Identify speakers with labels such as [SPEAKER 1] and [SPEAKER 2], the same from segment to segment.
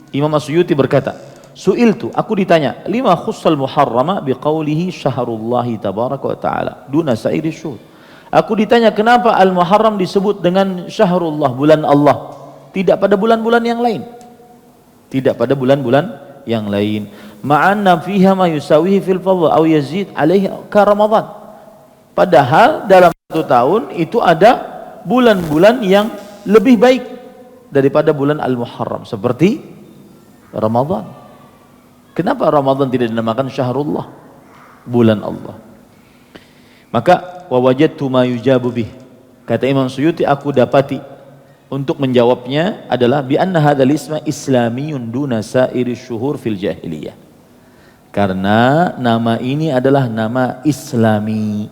[SPEAKER 1] Imam As-Suyuti berkata, su'iltu, aku ditanya, lima khussal muharrama biqaulihi syaharullahi tabaraka wa ta'ala duna sairi syuhur. Aku ditanya kenapa al-muharram disebut dengan syahrullah, bulan Allah, tidak pada bulan-bulan yang lain. Tidak pada bulan-bulan yang lain. Ma'anna fiha ma yusawihi fil fadl aw yazid alaihi ka Ramadan. Padahal dalam satu tahun itu ada bulan-bulan yang lebih baik daripada bulan al-Muharram seperti Ramadan. Kenapa Ramadan tidak dinamakan syahrullah, bulan Allah? Maka wa wajadtu ma yujabu bih. Kata Imam Suyuti, aku dapati untuk menjawabnya adalah bi anna hadzal isma islamiyun duna sairi syuhur fil jahiliyah. Karena nama ini adalah nama Islami.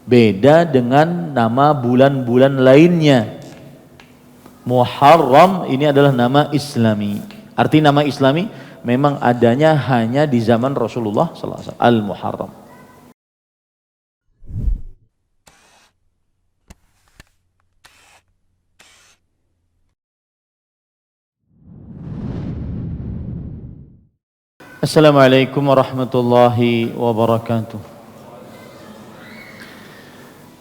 [SPEAKER 1] Beda dengan nama bulan-bulan lainnya. Muharram ini adalah nama Islami. Arti nama Islami memang adanya hanya di zaman Rasulullah sallallahu alaihi wasallam, Al-Muharram. Assalamualaikum warahmatullahi wabarakatuh.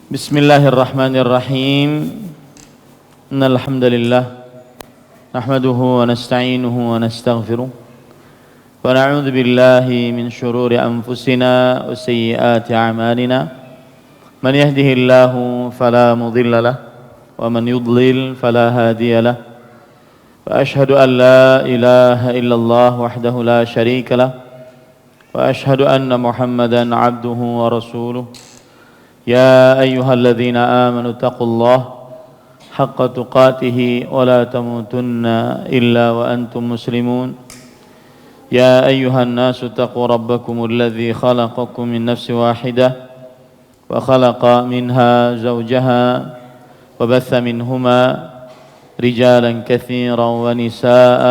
[SPEAKER 1] Bismillahirrahmanirrahim. Innal hamdalillah nahmaduhu wa nasta'inuhu wa nastaghfiruh wa na'udzu billahi min shururi anfusina wa sayyiati a'malina. Man yahdihillahu fala mudilla lahu wa man yudlil fala hadiya lahu. وأشهد أن لا إله إلا الله وحده لا شريك له وأشهد أن محمدا عبده ورسوله يا أيها الذين آمنوا اتقوا الله حق تقاته ولا تموتن إلا وأنتم مسلمون يا أيها الناس اتقوا ربكم الذي خلقكم من نفس واحدة وخلق منها زوجها وبث منهما رجالا كثيرا ونساء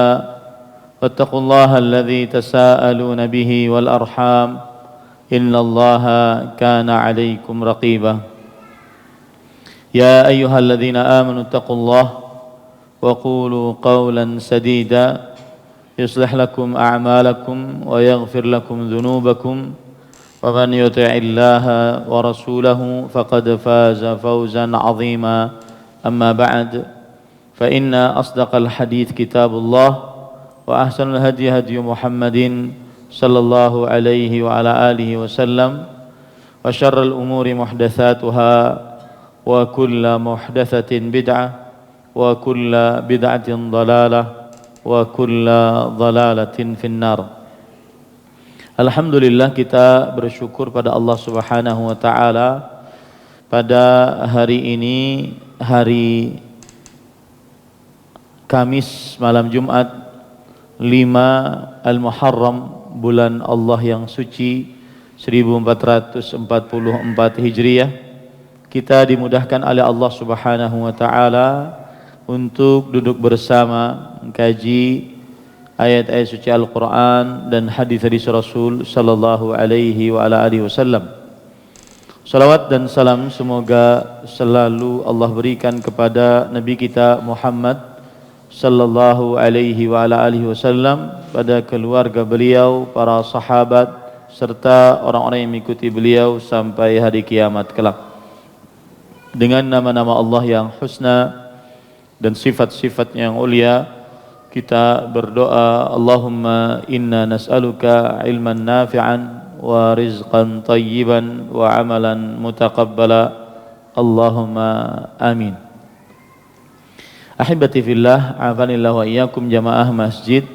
[SPEAKER 1] واتقوا الله الذي تساءلون به والأرحام إن الله كان عليكم رقيبا يا أيها الذين آمنوا اتقوا الله وقولوا قولا سديدا يصلح لكم أعمالكم ويغفر لكم ذنوبكم ومن يطع الله ورسوله فقد فاز فوزا عظيما أما بعد فإن أصدق الحديث كتاب الله وأحسن الهدي هدي محمد صلى الله عليه وعلى آله وسلم وشر الأمور محدثاتها وكل محدثة بدعة وكل بدعة ضلالة وكل ضلالة في النار. Alhamdulillah, kita bersyukur pada Allah Subhanahu wa taala pada hari ini, hari Kamis malam Jumat 5 Al-Muharram, bulan Allah yang suci 1444 Hijriah. Kita dimudahkan oleh Allah Subhanahu wa taala untuk duduk bersama mengkaji ayat-ayat suci Al-Qur'an dan hadis-hadis Rasul sallallahu alaihi wa ala alihi wasallam. Salawat dan salam semoga selalu Allah berikan kepada Nabi kita Muhammad sallallahu alaihi wa ala alihi wasallam, pada keluarga beliau, para sahabat, serta orang-orang yang mengikuti beliau sampai hari kiamat kelak. Dengan nama-nama Allah yang husna dan sifat-sifat yang ulia, kita berdoa, Allahumma inna nas'aluka ilman nafi'an wa rizqan tayyiban wa amalan mutaqabbala. Allahumma amin. Ahibati fillah, afanillah wa iyyakum jamaah Masjid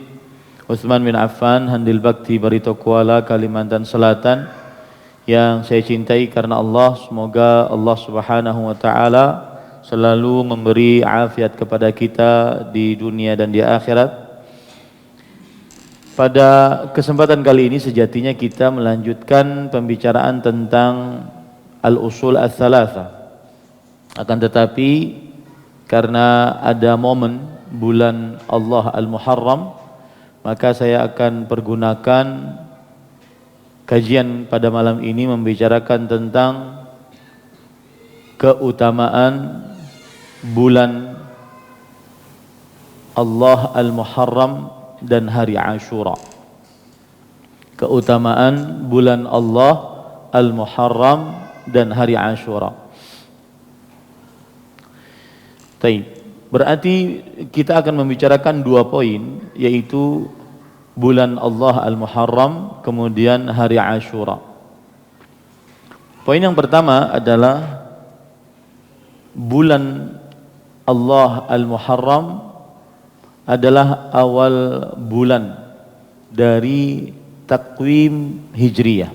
[SPEAKER 1] Utsman bin Affan, Handil Bakti, Barito Kuala, Kalimantan Selatan, yang saya cintai karena Allah. Semoga Allah Subhanahu wa taala selalu memberi afiat kepada kita di dunia dan di akhirat. Pada kesempatan kali ini sejatinya kita melanjutkan pembicaraan tentang al-usul ats-tsalatsa. Akan tetapi karena ada momen bulan Allah Al-Muharram, maka saya akan pergunakan kajian pada malam ini membicarakan tentang keutamaan bulan Allah Al-Muharram dan hari Ashura. Keutamaan bulan Allah Al-Muharram dan hari Ashura. Berarti kita akan membicarakan dua poin, yaitu bulan Allah Al-Muharram kemudian hari Ashura. Poin yang pertama adalah bulan Allah Al-Muharram adalah awal bulan dari takwim Hijriyah.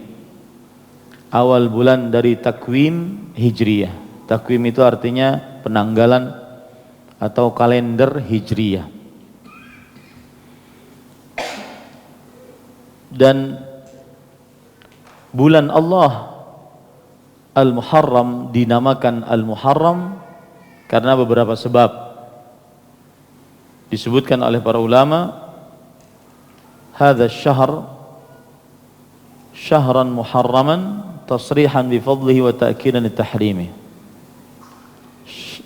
[SPEAKER 1] Awal bulan dari takwim Hijriyah. Takwim itu artinya penanggalan atau kalender Hijriyah. Dan bulan Allah Al-Muharram dinamakan Al-Muharram karena beberapa sebab. Disebutkan oleh para ulama, hadza syahr syahran muharraman tasrihan bi fadlihi wa ta'kidan li tahrimi.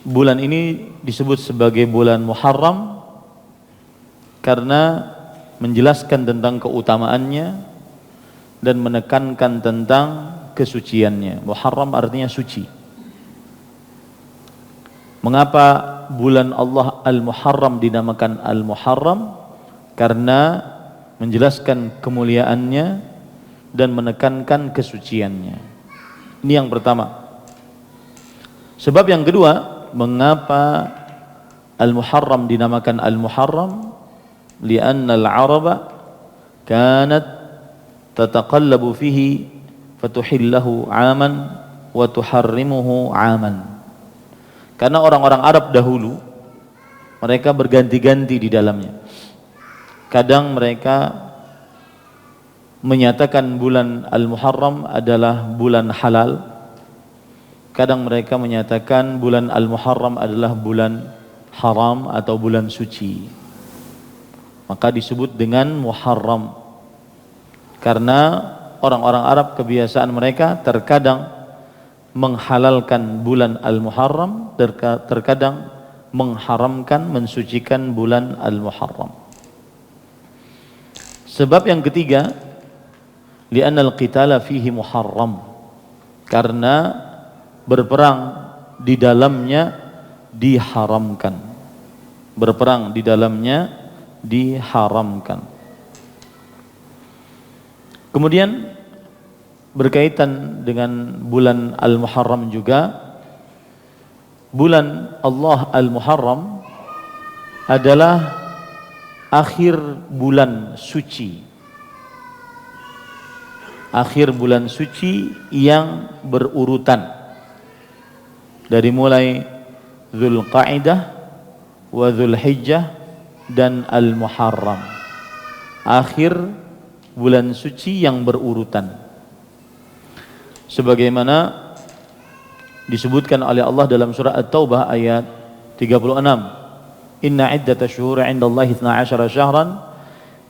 [SPEAKER 1] Bulan ini disebut sebagai bulan Muharram karena menjelaskan tentang keutamaannya dan menekankan tentang kesuciannya. Muharram artinya suci. Mengapa bulan Allah Al-Muharram dinamakan Al-Muharram? Karena menjelaskan kemuliaannya dan menekankan kesuciannya. Ini yang pertama. Sebab yang kedua, mengapa Al-Muharram dinamakan Al-Muharram? Lianna al-Araba kanat tataqallabu fihi fatuhillahu aman wa tuharrimuhu aman. Karena orang-orang Arab dahulu mereka berganti-ganti di dalamnya. Kadang mereka menyatakan bulan Al-Muharram adalah bulan halal. Kadang mereka menyatakan bulan Al-Muharram adalah bulan haram atau bulan suci. Maka disebut dengan Muharram. Karena orang-orang Arab kebiasaan mereka terkadang menghalalkan bulan Al-Muharram, terkadang mengharamkan, mensucikan bulan Al-Muharram. Sebab yang ketiga, li'anna al-qitala fihi muharram, karena berperang di dalamnya diharamkan. Berperang di dalamnya diharamkan. Kemudian berkaitan dengan bulan Al-Muharram juga, bulan Allah Al-Muharram adalah akhir bulan suci. Akhir bulan suci yang berurutan dari mulai Dzulqa'dah wa Dzulhijjah dan Al-Muharram. Akhir bulan suci yang berurutan. Sebagaimana disebutkan oleh Allah dalam surah At-Taubah ayat 36. Inna iddatash syuhuri 'indallahi 12 syahran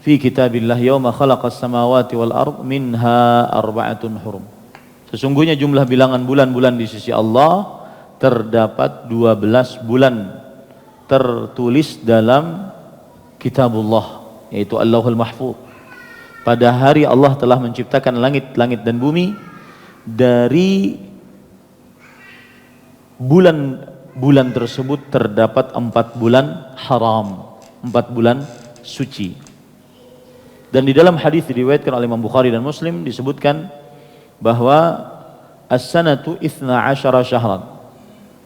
[SPEAKER 1] fi kitabillah yauma khalaqas samawati wal ard minha arba'atun hurum. Sesungguhnya jumlah bilangan bulan-bulan di sisi Allah terdapat 12 bulan tertulis dalam kitabullah, yaitu Allahul Mahfuz. Pada hari Allah telah menciptakan langit-langit dan bumi. Dari bulan-bulan tersebut terdapat 4 bulan haram, 4 bulan suci. Dan di dalam hadis diriwayatkan oleh Imam Bukhari dan Muslim disebutkan bahwa as-sanatu 12 syahran.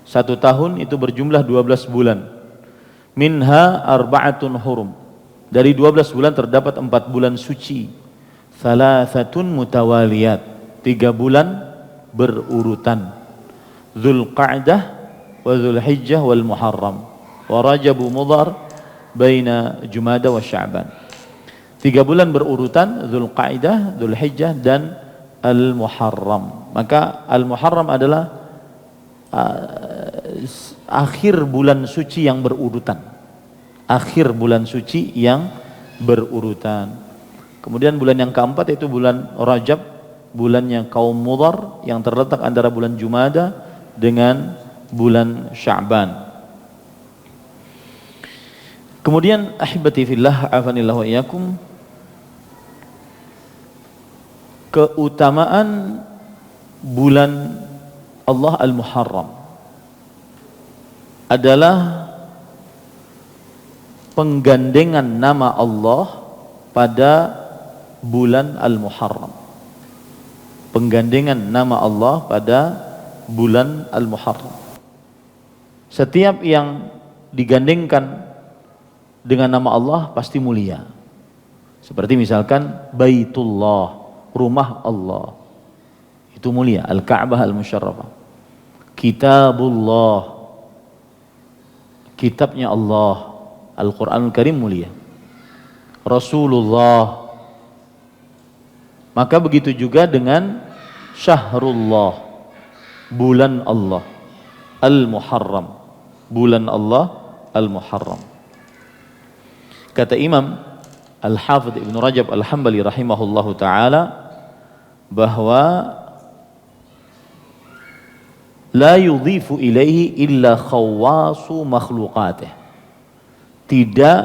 [SPEAKER 1] 1 tahun itu berjumlah 12 bulan. Minha arba'atun hurum. Dari 12 bulan terdapat 4 bulan suci. Thalathatun mutawaliyat. 3 bulan berurutan. Dzulqa'dah wa Dzulhijjah wal Muharram wa Rajab Mudhar baina Jumada wa Sya'ban. 3 bulan berurutan, Dzulqa'dah, Dzulhijjah dan Al-Muharram. Maka Al-Muharram adalah akhir bulan suci yang berurutan. Akhir bulan suci yang berurutan. Kemudian bulan yang keempat yaitu bulan Rajab, bulannya kaum Mudhar yang terletak antara bulan Jumada dengan bulan Sya'ban. Kemudian ahibati fillah, afanillah wa iyyakum, keutamaan bulan Allah Al-Muharram adalah penggandengan nama Allah pada bulan Al-Muharram. Penggandengan nama Allah pada bulan Al-Muharram. Setiap yang digandengkan dengan nama Allah pasti mulia. Seperti misalkan Baitullah, rumah Allah, itu mulia. Al-Ka'bah Al-Musyarrafah. Kitabullah, kitabnya Allah, Al-Quranul Karim mulia. Rasulullah. Maka begitu juga dengan Syahrullah, bulan Allah Al-Muharram, bulan Allah Al-Muharram. Kata Imam Al-Hafidh Ibn Rajab Al-Hambali rahimahullahu ta'ala bahwa la yudhifu ilaihi illa khawasu makhluqatih, tidak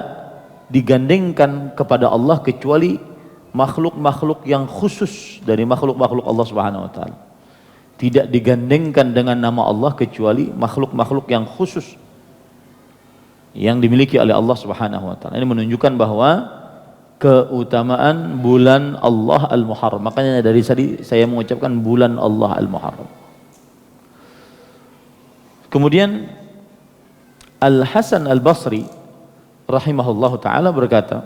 [SPEAKER 1] digandengkan kepada Allah kecuali makhluk-makhluk yang khusus dari makhluk-makhluk Allah Subhanahu wa taala. Tidak digandengkan dengan nama Allah kecuali makhluk-makhluk yang khusus yang dimiliki oleh Allah Subhanahu wa taala. Ini menunjukkan bahwa keutamaan bulan Allah Al-Muharram. Makanya dari tadi saya mengucapkan bulan Allah Al-Muharram. Kemudian Al-Hasan Al-Basri rahimahullahu taala berkata,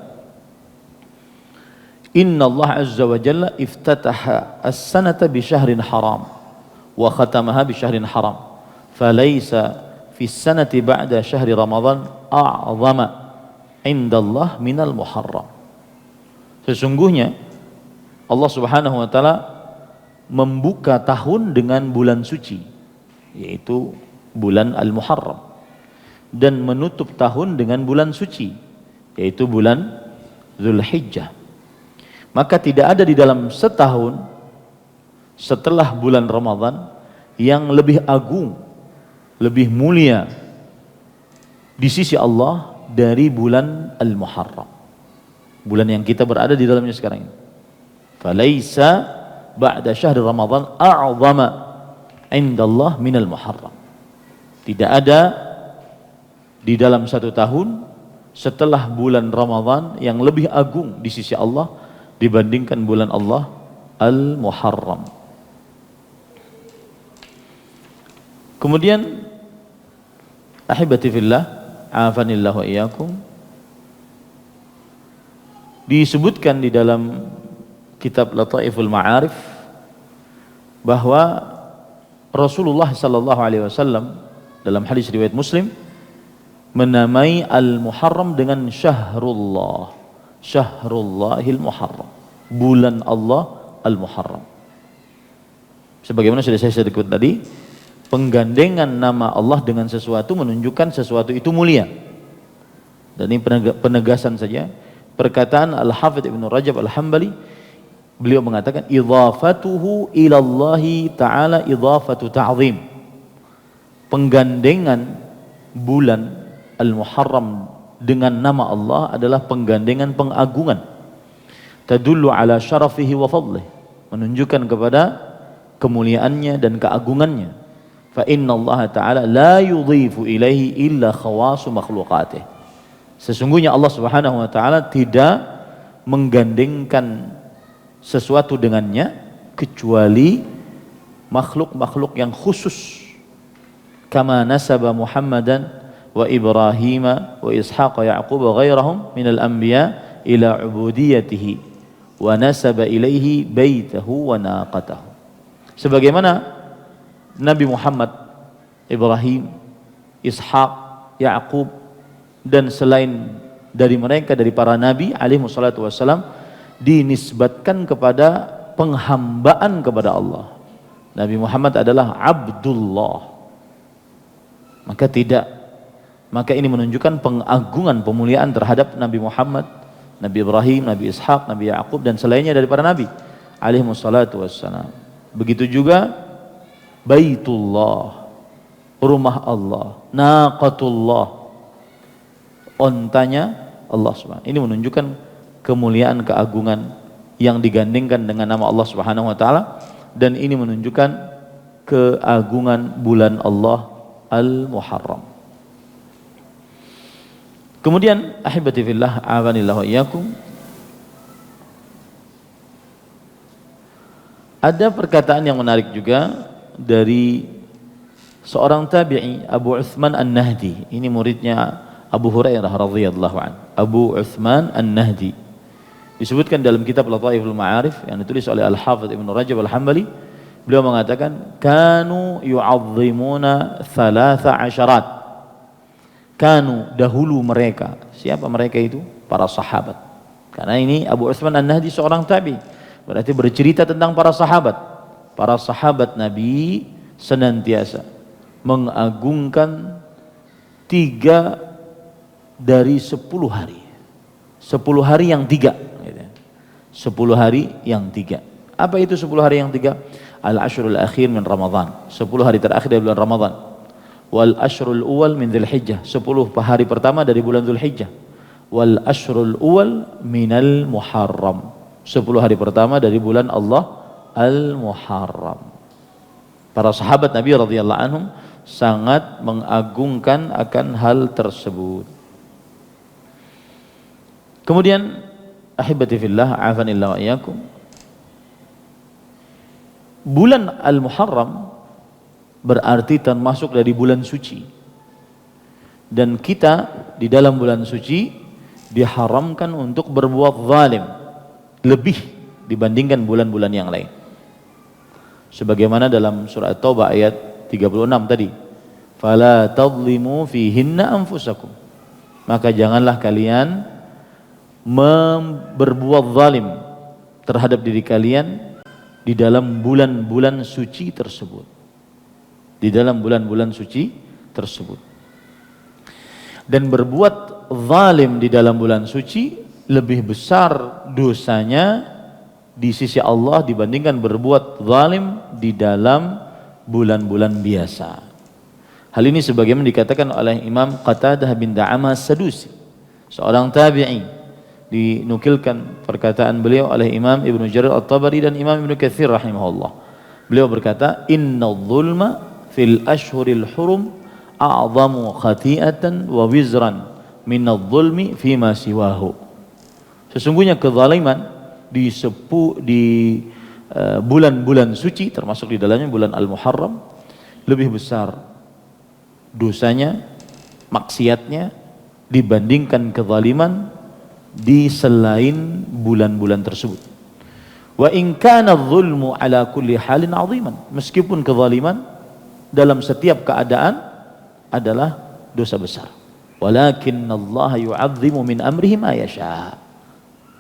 [SPEAKER 1] Inna Allah Azza wa Jalla iftataha as-sanata bi syahrin haram wa khatamaha bi syahrin haram falaysa fi as-sanati ba'da syahri Ramadan a'zama indallah minal Muharram. Sesungguhnya Allah Subhanahu wa taala membuka tahun dengan bulan suci, yaitu bulan Al-Muharram, dan menutup tahun dengan bulan suci, yaitu bulan Dzulhijjah. Maka tidak ada di dalam setahun setelah bulan Ramadan yang lebih agung, lebih mulia di sisi Allah dari bulan Al-Muharram, bulan yang kita berada di dalamnya sekarang ini. Falaisa ba'da syahri Ramadan a'zama indallah minal Muharram. Tidak ada di dalam satu tahun setelah bulan Ramadan yang lebih agung di sisi Allah dibandingkan bulan Allah Al-Muharram. Kemudian ahibati fillah, afanillah wa iyyakum, disebutkan di dalam kitab Lataiful Ma'arif bahwa Rasulullah sallallahu alaihi wasallam dalam hadis riwayat Muslim menamai Al-Muharram dengan Syahrullah, Syahrullahil Muharram, bulan Allah Al-Muharram. Sebagaimana sudah saya sebutkan tadi, penggandengan nama Allah dengan sesuatu menunjukkan sesuatu itu mulia. Dan ini penegasan saja perkataan Al-Hafidh Ibn Rajab Al-Hambali. Beliau mengatakan idhafatuhu ilallahi ta'ala idhafatu ta'zim. Penggandengan bulan Al-Muharram dengan nama Allah adalah penggandengan pengagungan. Tadullu ala syarafihi wa fadlih, menunjukkan kepada kemuliaannya dan keagungannya. Fa inna Allah ta'ala la yudhifu ilaihi illa khawasu makhluqatih. Sesungguhnya Allah Subhanahu wa taala tidak menggandengkan sesuatu dengannya kecuali makhluk-makhluk yang khusus. Kama nasaba Muhammadan wa Ibrahim wa Ishaq wa Yaqub wa ghairahum minal anbiya ila ubudiyatihi wa nasaba ilaihi baitahu wa naqatahu. Sebagaimana Nabi Muhammad, Ibrahim, Ishaq, Yaqub dan selain dari mereka dari para nabi alaihi wassalatu wassalam dinisbatkan kepada penghambaan kepada Allah. Nabi Muhammad adalah Abdullah. Maka ini menunjukkan pengagungan, pemuliaan terhadap Nabi Muhammad, Nabi Ibrahim, Nabi Ishaq, Nabi Yaqub dan selainnya dari para nabi alaihi wassalatu wassalam. Begitu juga Baitullah, rumah Allah, Naqatullah, ontanya Allah Subhanahu. Ini menunjukkan kemuliaan, keagungan yang digandengkan dengan nama Allah Subhanahu wa taala, dan ini menunjukkan keagungan bulan Allah Al-Muharram. Kemudian ahibati fillah, a'azanillahu wa iyyakum, ada perkataan yang menarik juga dari seorang tabi'i, Abu Uthman An-Nahdi. Ini muridnya Abu Hurairah radhiyallahu anhu. Abu Uthman An-Nahdi disebutkan dalam kitab Lataiful Ma'arif yang ditulis oleh Al-Hafidz Ibnu Rajab Al-Hambali. Beliau mengatakan, kanu yu'azzimuna thalatha asyarat. Kanu, dahulu mereka. Siapa mereka itu? Para sahabat. Karena ini Abu Uthman An-Nahdi seorang tabi, berarti bercerita tentang para sahabat. Para sahabat Nabi senantiasa mengagungkan 3 dari 10 hari. 10 hari yang 3 gitu. 10 hari yang 3. Apa itu 10 hari yang 3? Al-ashrul akhir min Ramadan, 10 hari terakhir dari bulan Ramadan. Wal ashrul awal min Dzulhijjah, 10 hari pertama dari bulan Dzulhijjah. Wal ashrul awal minal Muharram, 10 hari pertama dari bulan Allah Al-Muharram. Para sahabat Nabi radhiyallahu anhum sangat mengagungkan akan hal tersebut. Kemudian ahibati fillah, a'azanillahu wa iyyakum, bulan Al-Muharram berarti termasuk dari bulan suci, dan kita di dalam bulan suci diharamkan untuk berbuat zalim lebih dibandingkan bulan-bulan yang lain, sebagaimana dalam surah At-Taubah ayat 36 tadi, fala tadlimu fihinna anfusakum, maka janganlah kalian berbuat zalim terhadap diri kalian di dalam bulan-bulan suci tersebut. Di dalam bulan-bulan suci tersebut. Dan berbuat zalim di dalam bulan suci lebih besar dosanya di sisi Allah dibandingkan berbuat zalim di dalam bulan-bulan biasa. Hal ini sebagaimana dikatakan oleh Imam Qatadah bin Da'amah As-Sadusi, seorang tabi'i. Dinukilkan perkataan beliau oleh Imam Ibnu Jarir At-Tabari dan Imam Ibnu Katsir rahimahullah. Beliau berkata, "Inna dzulma fil ashhuril hurum a'zamu khati'atan wa wizran min adh-dhulmi fima siwahu." Sesungguhnya kezaliman di bulan-bulan suci, termasuk di dalamnya bulan Al-Muharram, lebih besar dosanya, maksiatnya dibandingkan kezaliman di selain bulan-bulan tersebut. Wa in kana adh-dhulmu ala kulli halin 'aziman, meskipun kezaliman dalam setiap keadaan adalah dosa besar. Walakinnallaha yu'azzimu min amrihi ma yasha.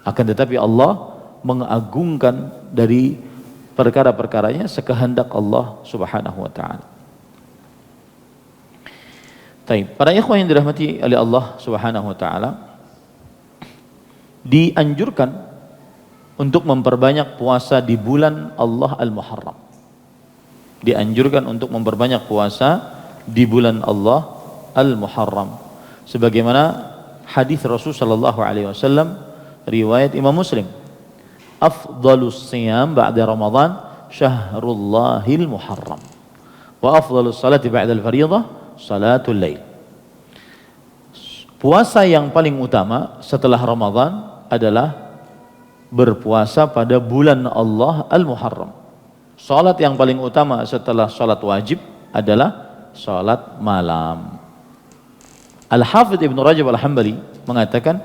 [SPEAKER 1] Akan tetapi Allah mengagungkan dari perkara-perkaranya sekehendak Allah Subhanahu wa taala. Baik, para ikhwan yang dirahmati oleh Allah Subhanahu wa taala, dianjurkan untuk memperbanyak puasa di bulan Allah Al-Muharram. Dianjurkan untuk memperbanyak puasa di bulan Allah Al-Muharram, sebagaimana hadis Rasul sallallahu alaihi wasallam riwayat Imam Muslim, afdhalus siyam ba'da Ramadan syahrullahil muharram wa afdhalus salati ba'da al-fardhah salatul lail. Puasa yang paling utama setelah Ramadan adalah berpuasa pada bulan Allah Al-Muharram. Salat yang paling utama setelah salat wajib adalah salat malam. Al-Hafidz Ibnu Rajab Al-Hambali mengatakan,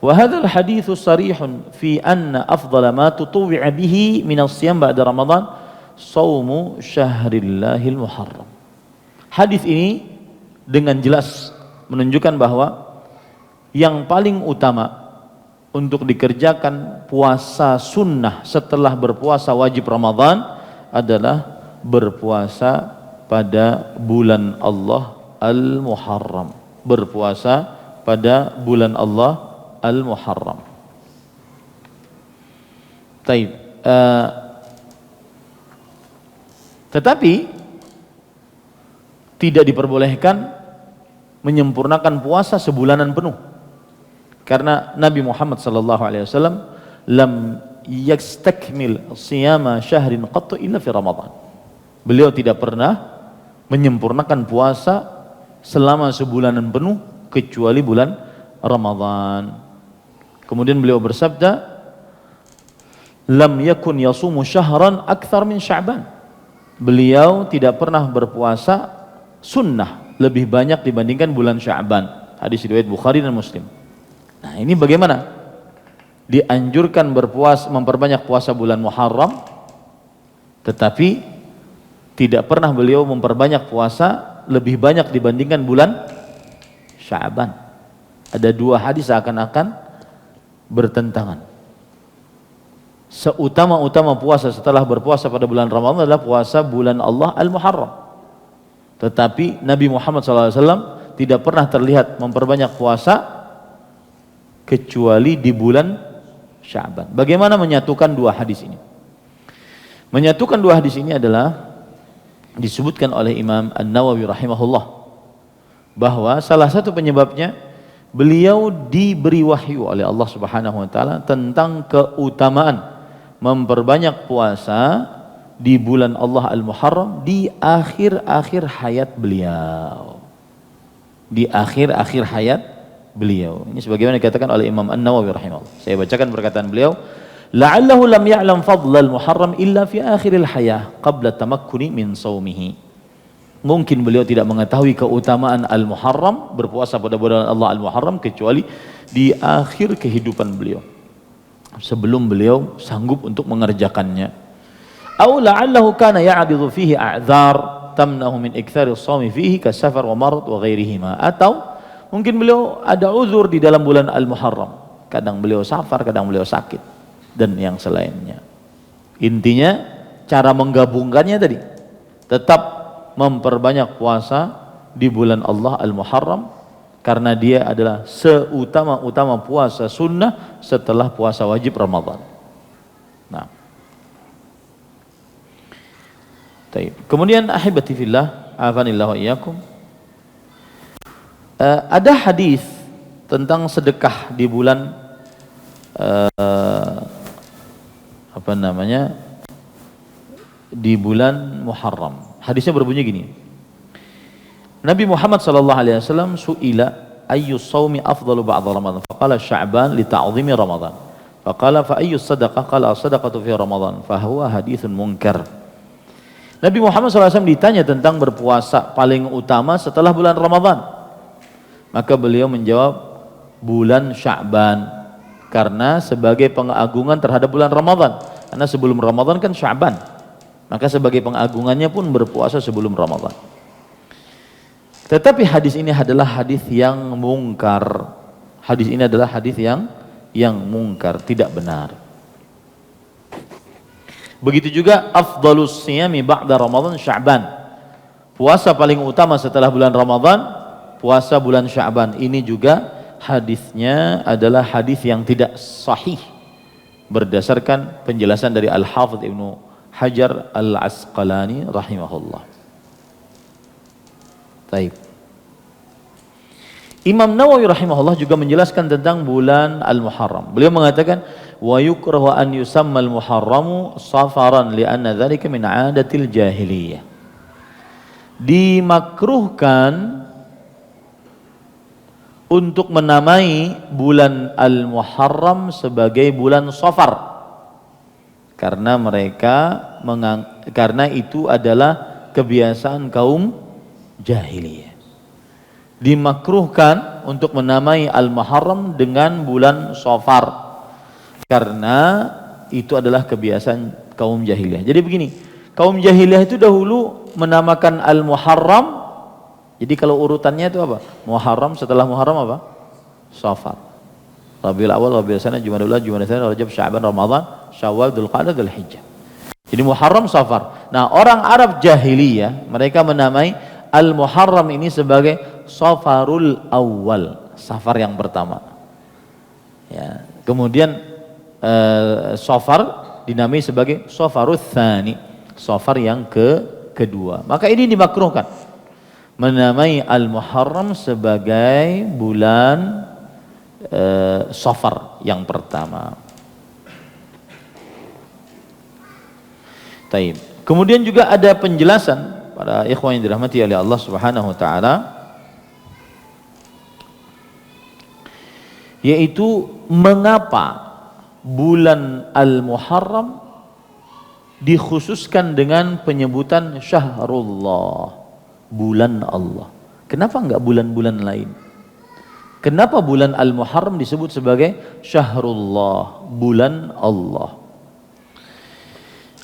[SPEAKER 1] wa hadzal hadits sarihun fi anna afdhala ma tutawwi'a bihi min as-siyam ba'da Ramadan shaumu syahrillahil muharram. Hadis ini dengan jelas menunjukkan bahwa yang paling utama untuk dikerjakan puasa sunnah setelah berpuasa wajib Ramadan adalah berpuasa pada bulan Allah Al-Muharram. Berpuasa pada bulan Allah Al-Muharram. Taib. Tetapi tidak diperbolehkan menyempurnakan puasa sebulanan penuh. Karena Nabi Muhammad sallallahu alaihi wasallam lam yastakmil siyama syahrin qattu illa fi Ramadan. Beliau tidak pernah menyempurnakan puasa selama sebulanan penuh kecuali bulan Ramadan. Kemudian beliau bersabda, lam yakun yasumu syahran akthar min Sya'ban. Beliau tidak pernah berpuasa sunnah lebih banyak dibandingkan bulan Sya'ban. Hadis riwayat Bukhari dan Muslim. Nah, ini bagaimana? Dianjurkan berpuasa, memperbanyak puasa bulan Muharram, tetapi tidak pernah beliau memperbanyak puasa lebih banyak dibandingkan bulan Sya'ban. Ada dua hadis seakan-akan bertentangan. Seutama-utama puasa setelah berpuasa pada bulan Ramadan adalah puasa bulan Allah Al-Muharram. Tetapi Nabi Muhammad SAW tidak pernah terlihat memperbanyak puasa kecuali di bulan Sya'ban. Bagaimana menyatukan dua hadis ini? Menyatukan dua hadis ini adalah disebutkan oleh Imam An-Nawawi rahimahullah bahwa salah satu penyebabnya beliau diberi wahyu oleh Allah Subhanahu wa taala tentang keutamaan memperbanyak puasa di bulan Allah Al-Muharram di akhir-akhir hayat beliau. Di akhir-akhir hayat beliau. Ini sebagaimana dikatakan oleh Imam An-Nawawi rahimahullah. Saya bacakan perkataan beliau, la'allahu lam ya'lam fadla al-muharram illa fi akhiril hayah qabla tamakkuni min saumihi. Mungkin beliau tidak mengetahui keutamaan Al-Muharram, berpuasa pada bulan Allah Al-Muharram, kecuali di akhir kehidupan beliau, sebelum beliau sanggup untuk mengerjakannya. Aw la'allahu kana ya'ridu fihi a'dzar tamnahu min iktsari shaumi fihi kasafar wa marad wa ghairihima. Atau mungkin beliau ada uzur di dalam bulan Al-Muharram, kadang beliau safar, kadang beliau sakit dan yang selainnya. Intinya cara menggabungkannya tadi, tetap memperbanyak puasa di bulan Allah Al-Muharram karena dia adalah seutama-utama puasa sunnah setelah puasa wajib Ramadan. Nah, kemudian ahibati fillah, afanillah wa iyyakum, ada hadis tentang sedekah di bulan di bulan Muharram. Hadisnya berbunyi gini, Nabi Muhammad sallallahu alaihi wasallam su'ila ayyu shaumi afdalu ba'da Ramadan faqala Sya'ban li ta'zimi Ramadan faqala fa ayyu sadaqah qala as-sadaqatu fi Ramadan fa huwa haditsun munkar. Nabi Muhammad SAW ditanya tentang berpuasa paling utama setelah bulan Ramadan, maka beliau menjawab bulan Sya'ban, karena sebagai pengagungan terhadap bulan Ramadan, karena sebelum Ramadan kan Sya'ban, maka sebagai pengagungannya pun berpuasa sebelum Ramadan. Tetapi hadis ini adalah hadis yang mungkar. Hadis ini adalah hadis yang mungkar, tidak benar. Begitu juga afdalus siyami ba'da Ramadan Sya'ban. Puasa paling utama setelah bulan Ramadan, puasa bulan Sya'ban. Ini juga hadisnya adalah hadis yang tidak sahih berdasarkan penjelasan dari Al-Hafidz Ibnu Hajar Al-Asqalani rahimahullah. Baik. Imam Nawawi rahimahullah juga menjelaskan tentang bulan Al-Muharram. Beliau mengatakan wa yukrahu an yusamma al-muharramu safaran li'anna dzalika min 'adatil jahiliyah. Dimakruhkan untuk menamai bulan Al-Muharram sebagai bulan Safar, karena karena itu adalah kebiasaan kaum jahiliyah. Dimakruhkan untuk menamai Al-Muharram dengan bulan Safar karena itu adalah kebiasaan kaum jahiliyah. Jadi begini, kaum jahiliyah itu dahulu menamakan Al-Muharram. Jadi kalau urutannya itu apa? Muharram, setelah Muharram apa? Safar. Rabiul Awal, Rabiul Tsani, Jumadil Ula, Jumadil Tsani, Rajab, Sya'ban, Ramadan, Syawal, Dzulqa'dah, Dzulhijjah. Jadi Muharram, Safar. Nah, orang Arab jahiliyah mereka menamai Al-Muharram ini sebagai Safarul Awal, Safar yang pertama. Ya, kemudian Safar dinamai sebagai Safarul Tsani, Safar yang kedua. Maka ini dimakruhkan menamai Al-Muharram sebagai bulan Safar yang pertama. Taib. Kemudian juga ada penjelasan para ikhwan yang dirahmati oleh Allah Subhanahu wa taala, yaitu mengapa bulan Al-Muharram dikhususkan dengan penyebutan Syahrullah, bulan Allah. Kenapa enggak bulan-bulan lain? Kenapa bulan Al-Muharram disebut sebagai Syahrullah, bulan Allah?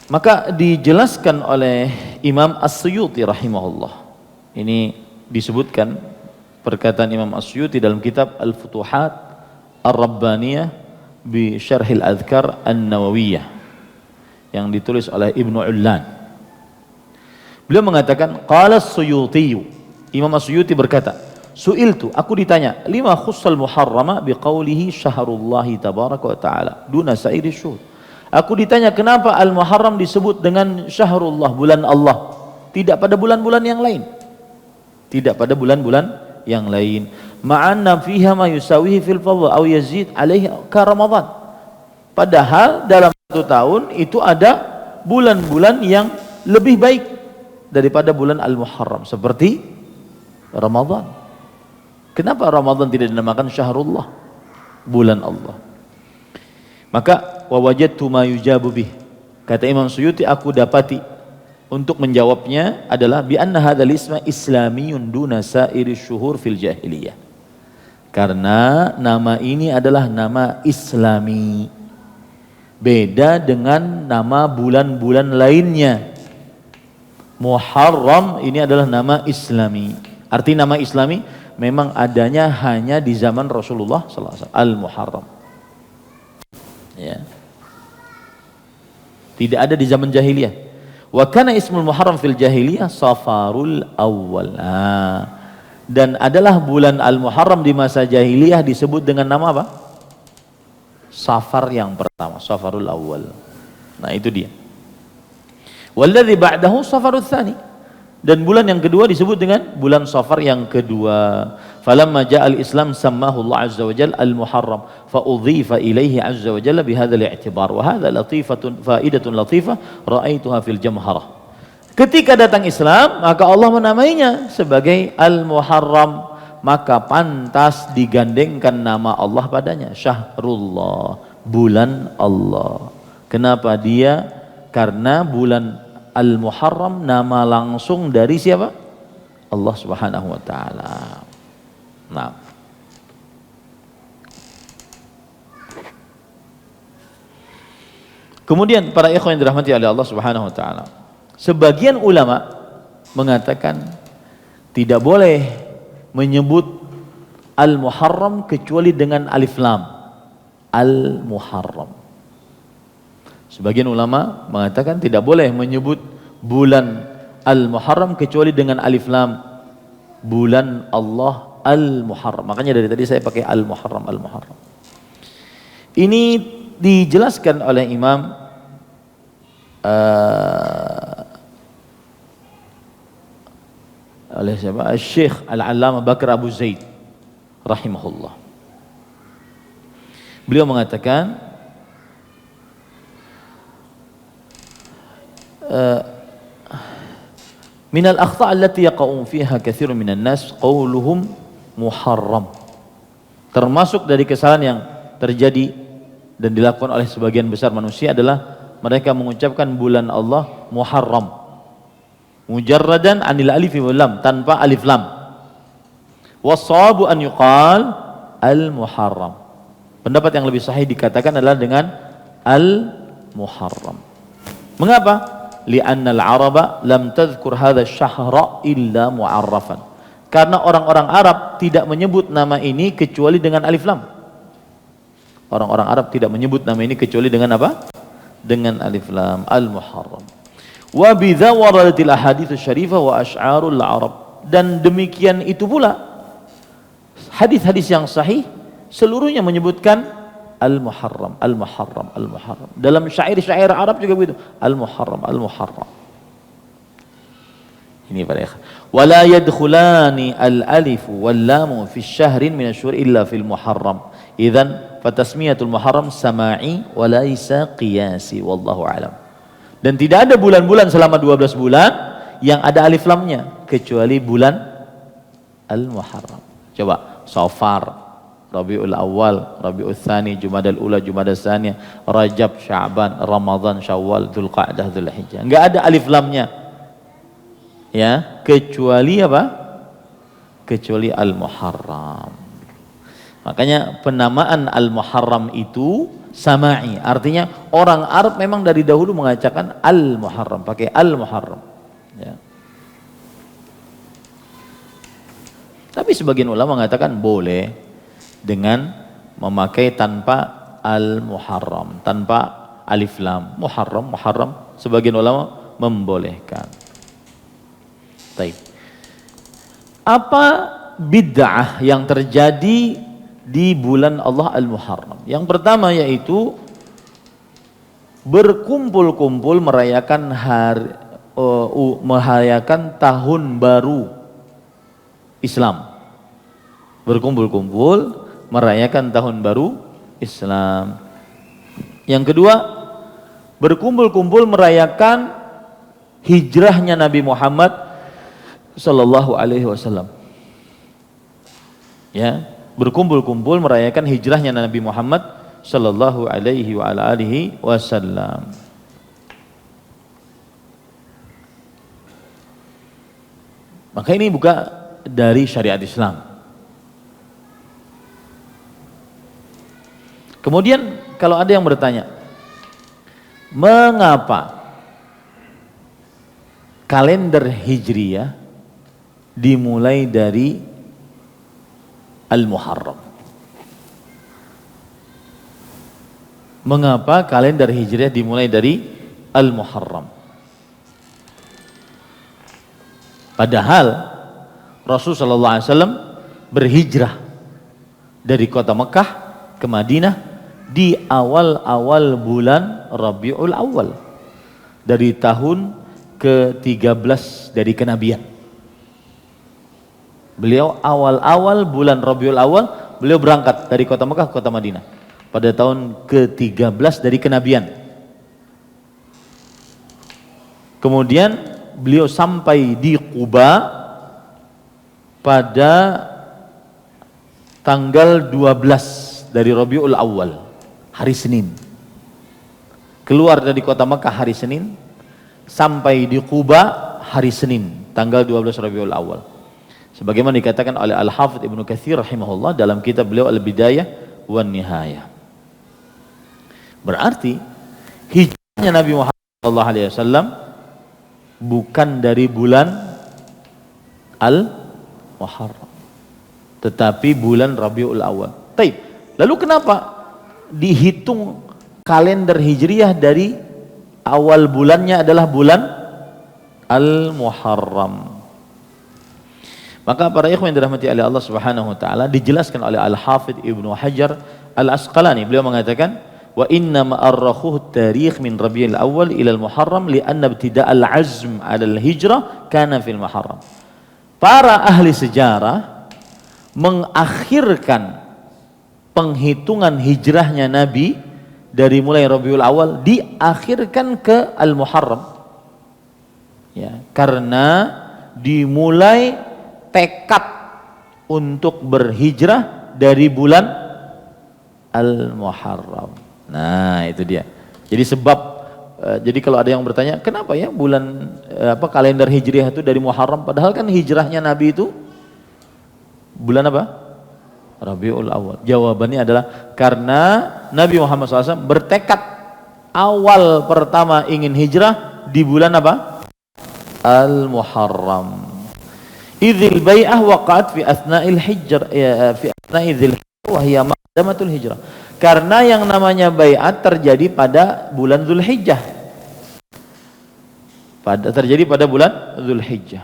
[SPEAKER 1] Maka dijelaskan oleh Imam As-Suyuti rahimahullah. Ini disebutkan perkataan Imam As-Suyuti dalam kitab Al-Futuhat Ar-Rabbaniyah bi Syarhil Adhkar An-Nawawiyah yang ditulis oleh Ibnu Ullan. Beliau mengatakan, qala As-Suyuti, Imam As-Suyuti berkata, su'iltu, aku ditanya, lima khussal muharrama biqaulihi syaharullahi tabaraka wa ta'ala duna sairi syuhur. Aku ditanya kenapa Al-Muharram disebut dengan Syahrullah, bulan Allah, tidak pada bulan-bulan yang lain. Tidak pada bulan-bulan yang lain. Ma'anna fiha ma yusawihi fil fadl aw yazid alaihi ka Ramadan. Padahal dalam satu tahun itu ada bulan-bulan yang lebih baik daripada bulan Al-Muharram, seperti Ramadan. Kenapa Ramadan tidak dinamakan Syahrullah, bulan Allah? Maka wa wajadtu ma yujabu bih, kata Imam Suyuti, aku dapati untuk menjawabnya adalah bi anna hadzal isma islamiyun duna sairi syuhur fil jahiliyah. Karena nama ini adalah nama Islami, beda dengan nama bulan-bulan lainnya. Muharram ini adalah nama Islami. Arti nama Islami memang adanya hanya di zaman Rasulullah sallallahu alaihi wasallam, Al-Muharram. Ya. Tidak ada di zaman jahiliyah. Wa kana ismul Muharram fil jahiliyah Safarul Awwal. Dan adalah bulan Al-Muharram di masa jahiliyah disebut dengan nama apa? Safar yang pertama, Safarul Awwal. Nah, itu dia. Walladzi ba'dahu Safarul Tsani. Dan bulan yang kedua disebut dengan bulan Safar yang kedua. Falamma ja'al Islam sammahu Allah azza wa jalla al-Muharram fa udhifa ilaihi azza wa jalla bihadzal i'tibar wa hadza latifatun faidatun latifah ra'aituha fil jamharah. Ketika datang Islam, maka Allah menamainya sebagai Al-Muharram, maka pantas digandengkan nama Allah padanya, Syahrullah, bulan Allah. Kenapa dia? Karena bulan Al-Muharram nama langsung dari siapa? Allah Subhanahu wa taala. Nah. Kemudian para ikhwan yang dirahmati oleh Allah Subhanahu wa taala, sebagian ulama mengatakan tidak boleh menyebut Al-Muharram kecuali dengan alif lam. Al-Muharram. Sebagian ulama mengatakan tidak boleh menyebut bulan Al-Muharram kecuali dengan alif lam, bulan Allah Al-Muharram. Makanya dari tadi saya pakai Al-Muharram, Al-Muharram. Ini dijelaskan oleh Imam oleh siapa? Syekh Al-Allamah Bakar Abu Zaid rahimahullah. Beliau mengatakan minal akhta' allati yaqa'un fiha katsirun minan nas qauluhum muharram. Termasuk dari kesalahan yang terjadi dan dilakukan oleh sebagian besar manusia adalah mereka mengucapkan bulan Allah Muharram mujarradan anil alif wal lam, tanpa alif lam. Wassawabu an yuqal al-Muharram. Pendapat yang lebih sahih dikatakan adalah dengan al-Muharram. Mengapa? Li'anna al-Araba lam tadhkur hadha syahra illa mu'arrafan. Karena orang-orang Arab tidak menyebut nama ini kecuali dengan alif lam. Orang-orang Arab tidak menyebut nama ini kecuali dengan apa? Dengan alif lam, al-Muharram. Wa bidza waradatil ahadits syarifah wa asy'arul Arab. Dan demikian itu pula hadis-hadis yang sahih seluruhnya menyebutkan Al-Muharram, Al-Muharram, Al-Muharram. Dalam syair-syair Arab juga begitu. Al-Muharram, Al-Muharram. Ini para ikhwan. Wala yadkhulani al-alif wal lam fi syahrin min asy-syuhur illa fil Muharram. Idzan fatasmiyatul Muharram sama'i wa laisa qiyasi wallahu alam. Dan tidak ada bulan-bulan selama 12 bulan yang ada alif lamnya kecuali bulan Al-Muharram. Coba Safar, Rabiul Awal, Rabiul Tsani, Jumadal Ula, Jumadal Tsaniyah, Rajab, Sya'ban, Ramadan, Syawal, Dzulqa'dah, Dzulhijjah. Enggak ada alif lamnya. Ya, kecuali apa? Kecuali Al-Muharram. Makanya penamaan Al-Muharram itu sama'i, artinya orang Arab memang dari dahulu mengatakan Al-Muharram, pakai Al-Muharram. Ya. Tapi sebagian ulama mengatakan boleh dengan memakai tanpa Al-Muharram, tanpa alif lam, Muharram, Muharram. Sebagian ulama membolehkan. Baik. Apa bid'ah yang terjadi di bulan Allah Al-Muharram? Yang pertama yaitu berkumpul-kumpul merayakan merayakan tahun baru Islam. Berkumpul-kumpul merayakan tahun baru Islam. Yang kedua, berkumpul-kumpul merayakan hijrahnya Nabi Muhammad sallallahu alaihi wasallam. Ya, berkumpul-kumpul merayakan hijrahnya Nabi Muhammad sallallahu alaihi wa ala alihi wasallam. Maka ini bukan dari syariat Islam. Kemudian kalau ada yang bertanya, mengapa kalender Hijriyah dimulai dari Al-Muharram? Mengapa kalender Hijriah dimulai dari Al-Muharram? Padahal Rasulullah SAW berhijrah dari kota Mekah ke Madinah di awal-awal bulan Rabiul Awal dari tahun ke-13 dari kenabian. Beliau awal-awal bulan Rabiul Awal beliau berangkat dari kota Mekah ke kota Madinah pada tahun ke-13 dari kenabian. Kemudian beliau sampai di Quba pada tanggal 12 dari Rabiul Awal, hari Senin. Keluar dari kota Mekah hari Senin, sampai di Quba hari Senin, tanggal 12 Rabiul Awal. Sebagaimana dikatakan oleh Al-Hafidz Ibnu Katsir rahimahullah dalam kitab beliau Al-Bidayah wan Nihayah. Berarti hijrahnya Nabi Muhammad SAW bukan dari bulan Al-Muharram, tetapi bulan Rabiul Awal. Taib. Lalu kenapa dihitung kalender Hijriyah dari awal bulannya adalah bulan Al-Muharram? Maka para ikhwan yang dirahmati oleh Allah Subhanahu wa taala, dijelaskan oleh Al-Hafidz Ibnu Hajar Al-Asqalani, beliau mengatakan wa inna ma'arrakhuh tarikh min Rabiul Awal ila Al-Muharram li'anna ibtida'al azm 'ala al-hijrah kana fil Muharram. Para ahli sejarah mengakhirkan penghitungan hijrahnya Nabi dari mulai Rabiul Awal diakhirkan ke Al-Muharram. Ya, karena dimulai tekad untuk berhijrah dari bulan Al-Muharram. Nah, itu dia. Jadi jadi kalau ada yang bertanya, kenapa ya bulan kalender Hijriah itu dari Muharram, padahal kan hijrahnya Nabi itu bulan apa? Rabiul Awal. Jawabannya adalah karena Nabi Muhammad SAW bertekad awal pertama ingin hijrah di bulan apa? Al-Muharram. Idzil bai'ah waqa'at fi athna'il hijrah, fi athna'il hijrah wa hiya maqdamatul hijrah. Karena yang namanya bai'at terjadi pada bulan Dzulhijjah. Terjadi pada bulan Dzulhijjah.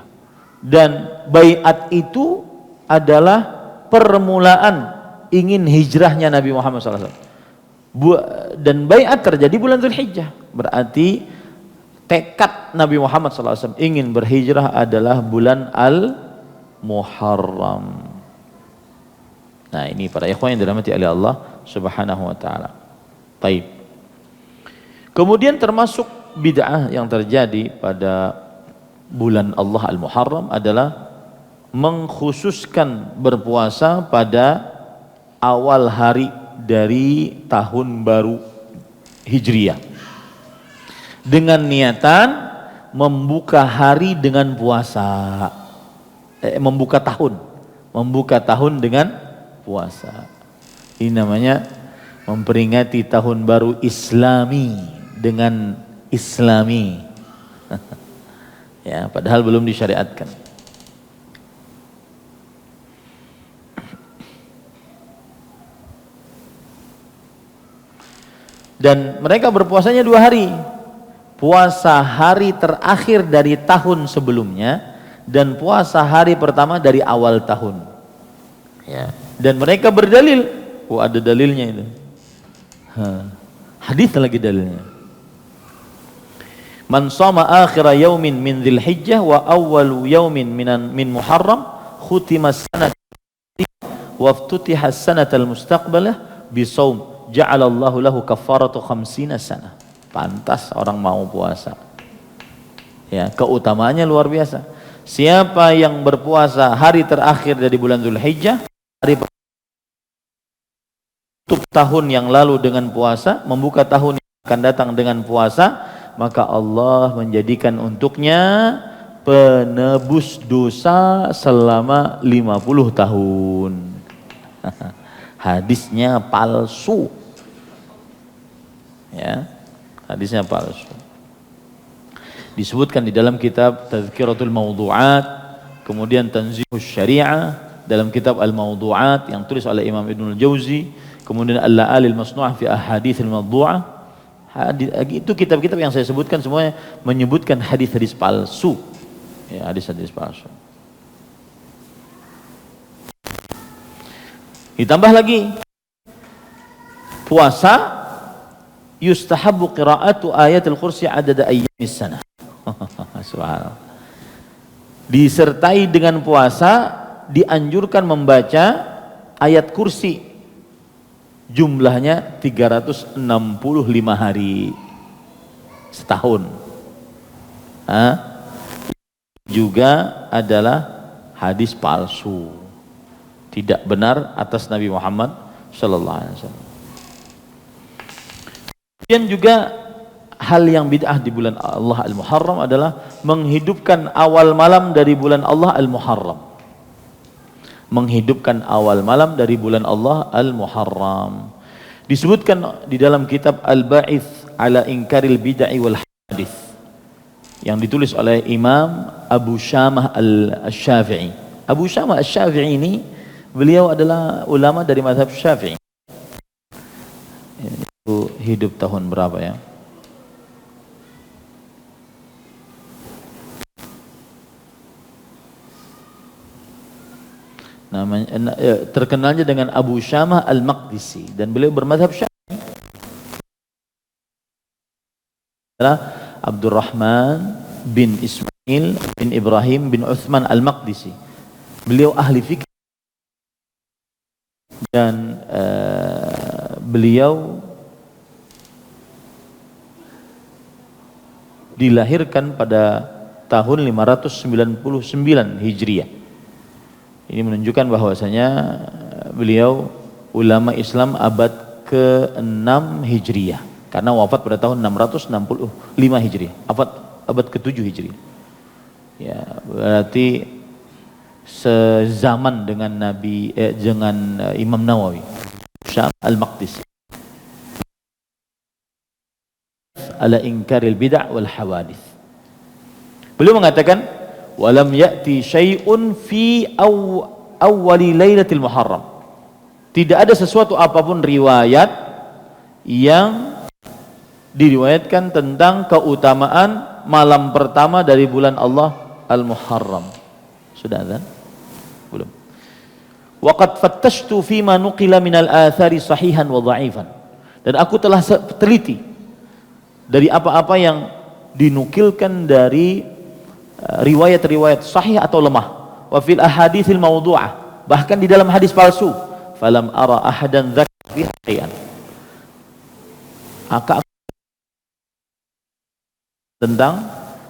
[SPEAKER 1] Dan bai'at itu adalah permulaan ingin hijrahnya Nabi Muhammad SAW. Dan bai'at terjadi bulan Dzulhijjah. Berarti tekad Nabi Muhammad SAW ingin berhijrah adalah bulan Al-Muharram. Nah, ini para ikhwan yang dirahmati oleh Allah Subhanahu wa taala. Baik. Kemudian termasuk bid'ah yang terjadi pada bulan Allah Al-Muharram adalah mengkhususkan berpuasa pada awal hari dari tahun baru Hijriah dengan niatan membuka hari dengan puasa, membuka tahun dengan puasa. Ini namanya memperingati tahun baru Islami dengan Islami. Ya, padahal belum disyariatkan. Dan mereka berpuasanya 2 hari. Puasa hari terakhir dari tahun sebelumnya dan puasa hari pertama dari awal tahun. Ya. Dan mereka berdalil, ada dalilnya itu. Hadis lagi dalilnya. Man shoma akhira yaumin min Dzulhijjah wa awwalu yaumin min Muharram khutima sanat wa ftutiha sanatal mustaqbalah bisawm ja'alallahu lahu kafaratu 50 sanah. Pantas orang mau puasa. Ya, keutamaannya luar biasa. Siapa yang berpuasa hari terakhir dari bulan Dzulhijjah, hari tutup tahun yang lalu dengan puasa, membuka tahun yang akan datang dengan puasa, maka Allah menjadikan untuknya penebus dosa selama 50 tahun. Hadisnya palsu. Ya, hadisnya palsu. Disebutkan di dalam kitab Tadhkiratul Mawdu'at, kemudian Tanzihus Syari'ah dalam kitab Al-Mawdu'at yang tulis oleh Imam Ibnul Jauzi, kemudian Al-La'alil Masnu'ah fi Ahaditsil Mawdu'ah. Itu kitab-kitab yang saya sebutkan semuanya menyebutkan hadis-hadis palsu. Ya, hadis-hadis palsu. Ditambah lagi puasa yustahabbu qira'atu ayatul kursi adada ayyamis sanah. Subhanallah. Disertai dengan puasa dianjurkan membaca ayat kursi jumlahnya 365 hari setahun. Juga adalah hadis palsu, tidak benar atas Nabi Muhammad sallallahu alaihi wasallam. Kemudian juga hal yang bid'ah di bulan Allah Al-Muharram adalah menghidupkan awal malam dari bulan Allah Al-Muharram. Menghidupkan awal malam dari bulan Allah Al-Muharram. Disebutkan di dalam kitab Al-Ba'ith ala Inkaril Bid'ah wal Hadith yang ditulis oleh Imam Abu Syamah Al-Syafi'i. Abu Syamah Al-Syafi'i ini beliau adalah ulama dari mazhab Syafi'i. Itu hidup tahun berapa ya? Namanya terkenalnya dengan Abu Syamah Al-Maqdisi dan beliau bermazhab Syafi'i. Adalah Abdurrahman bin Ismail bin Ibrahim bin Uthman Al-Maqdisi. Beliau ahli fikih dan beliau dilahirkan pada tahun 599 Hijriah. Ini menunjukkan bahwasanya beliau ulama Islam abad ke-6 Hijriah karena wafat pada tahun 665 Hijriah, abad ke-7 Hijriah. Ya, berarti sezaman dengan Imam Nawawi, Syam Al-Maqdisi. Ala Inkaril Bid'ah wal Hawadith. Beliau mengatakan walam ya'ti syai'un fi awwali lailatul Muharram. Tidak ada sesuatu apapun riwayat yang diriwayatkan tentang keutamaan malam pertama dari bulan Allah Al-Muharram. Sudah azan? Belum. Wa qad fattashtu fima nuqila minal athari sahihan wa dha'ifan. Dan aku telah teliti dari apa-apa yang dinukilkan dari riwayat-riwayat sahih atau lemah. Wa fil ahaditsil mawdu'ah, bahkan di dalam hadis palsu falam ara ahadan dzakara fiha syai'an. Tentang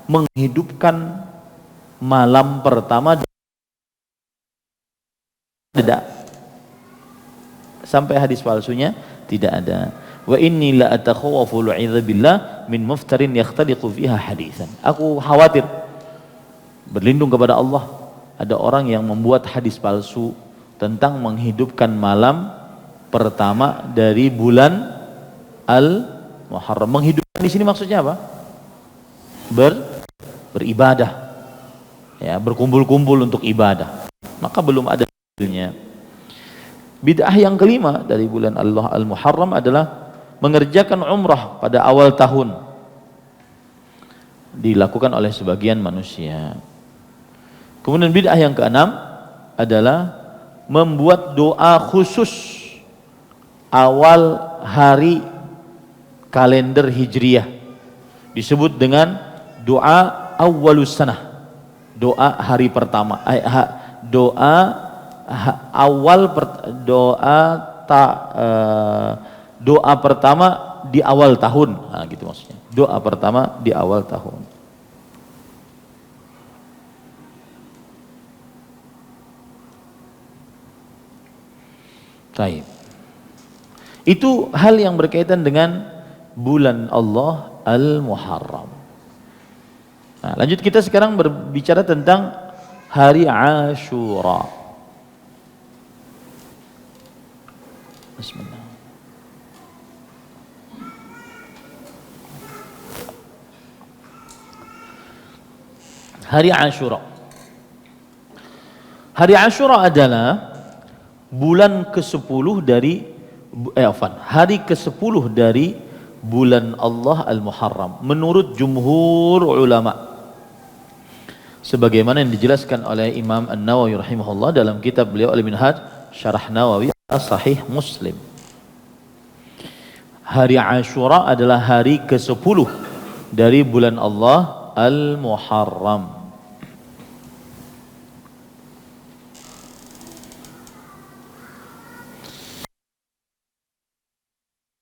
[SPEAKER 1] menghidupkan malam pertama, tidak sampai hadis palsunya tidak ada. Wa inni la atakhawafu lu'idza billah min muftarin yakhtaliqu fiha haditsan. Aku khawatir, berlindung kepada Allah, ada orang yang membuat hadis palsu tentang menghidupkan malam pertama dari bulan Al-Muharram. Menghidupkan di sini maksudnya apa? Beribadah, ya, berkumpul-kumpul untuk ibadah. Maka belum ada dalilnya. Bid'ah yang kelima dari bulan Allah Al-Muharram adalah mengerjakan umrah pada awal tahun, dilakukan oleh sebagian manusia. Kemudian bid'ah yang keenam adalah membuat doa khusus awal hari kalender Hijriyah, disebut dengan doa awwalus sanah, doa hari pertama, doa pertama di awal tahun. Nah, gitu maksudnya. Doa pertama di awal tahun. Baik. Itu hal yang berkaitan dengan bulan Allah Al-Muharram. Nah, lanjut kita sekarang berbicara tentang hari Ashura. Bismillah. Hari Ashura. Hari Ashura adalah bulan ke-10 dari hari ke-10 dari bulan Allah Al-Muharram menurut jumhur ulama. Sebagaimana yang dijelaskan oleh Imam An-Nawawi rahimahullah dalam kitab beliau Al-Minhaj Syarah Nawawi Sahih Muslim. Hari Ashura adalah hari ke-10 dari bulan Allah Al-Muharram.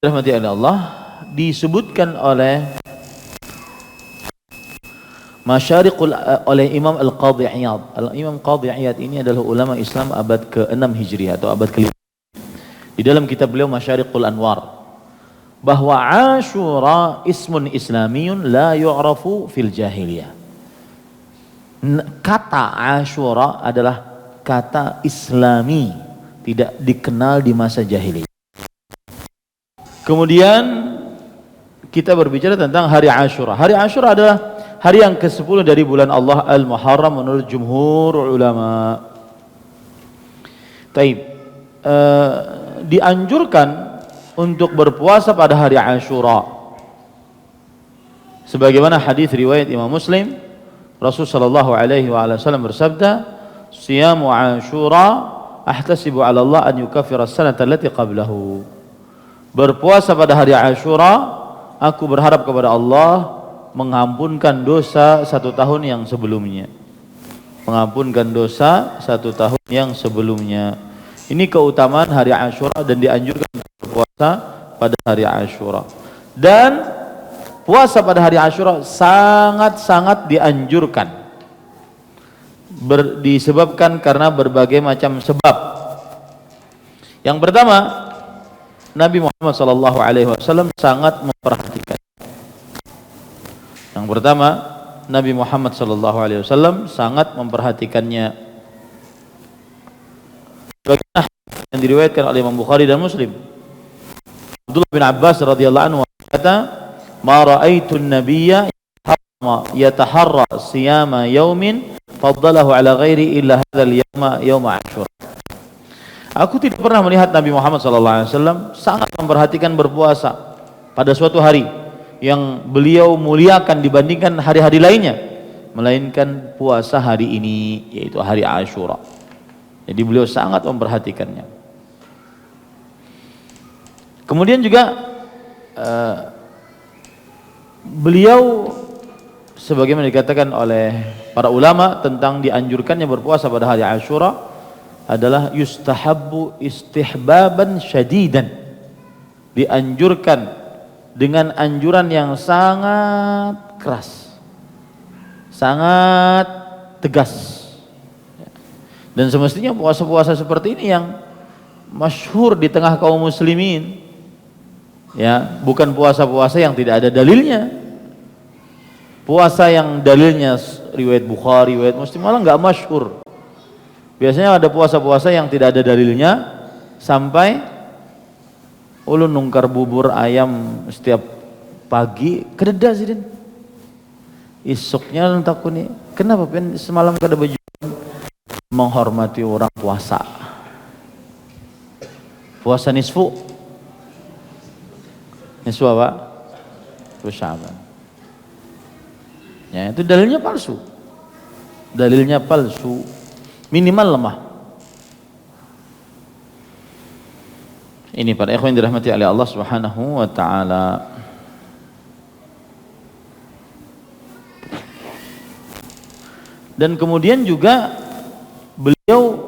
[SPEAKER 1] Rahmati Allah, disebutkan oleh oleh Imam Al-Qadhi Iyad. Imam Qadhi Iyad ini adalah ulama Islam abad ke-6 Hijriah atau abad ke-5. Di dalam kitab beliau Masyariqul Anwar, bahwa Ashura ismun islamiyun la yu'rafu fil jahiliyah. Kata Ashura adalah kata Islami, tidak dikenal di masa jahiliyah. Kemudian kita berbicara tentang hari Ashura. Hari Ashura adalah hari yang ke-10 dari bulan Allah Al-Muharram menurut jumhur ulama. Taib. Dianjurkan untuk berpuasa pada hari Ashura. Sebagaimana hadis riwayat Imam Muslim, Rasul sallallahu alaihi wasallam bersabda, "Siyamu Ashura ahtasibu 'ala Allah an yukaffira as-sanata allati qablahu." Berpuasa pada hari Ashura, aku berharap kepada Allah mengampunkan dosa 1 tahun yang sebelumnya. Mengampunkan dosa 1 tahun yang sebelumnya. Ini keutamaan hari Ashura dan dianjurkan berpuasa pada hari Ashura. Dan puasa pada hari Ashura sangat-sangat dianjurkan. Disebabkan karena berbagai macam sebab. Yang pertama, Nabi Muhammad SAW sangat memperhatikan. Yang pertama, Nabi Muhammad SAW sangat memperhatikannya. Bagaimana yang diriwayatkan oleh Imam Bukhari dan Muslim. Abdullah bin Abbas radhiyallahu anhu berkata, "Ma ra'aitu an-nabiyya yataharra siyama yaumin faddalahu ala ghairi illa hadzal yawma yawma Ashura." Aku tidak pernah melihat Nabi Muhammad SAW sangat memperhatikan berpuasa pada suatu hari yang beliau muliakan dibandingkan hari-hari lainnya, melainkan puasa hari ini, yaitu hari Ashura. Jadi beliau sangat memperhatikannya. Kemudian juga beliau sebagaimana dikatakan oleh para ulama tentang dianjurkannya berpuasa pada hari Ashura, adalah yustahabbu istihbaban syadidan, dianjurkan dengan anjuran yang sangat keras, sangat tegas. Dan semestinya puasa-puasa seperti ini yang masyhur di tengah kaum muslimin, ya, bukan puasa-puasa yang tidak ada dalilnya. Puasa yang dalilnya riwayat Bukhari, riwayat Muslim malah nggak masyhur. Biasanya ada puasa-puasa yang tidak ada dalilnya, sampai ulun nungkar bubur ayam setiap pagi kededa sih, isuknya takuni kenapa pen semalam kada baju, menghormati orang puasa nisfu apa? Syaban. Ya, itu dalilnya palsu, minimal lemah. Ini para ikhwan dirahmati oleh Allah Subhanahu wa taala. Dan kemudian juga beliau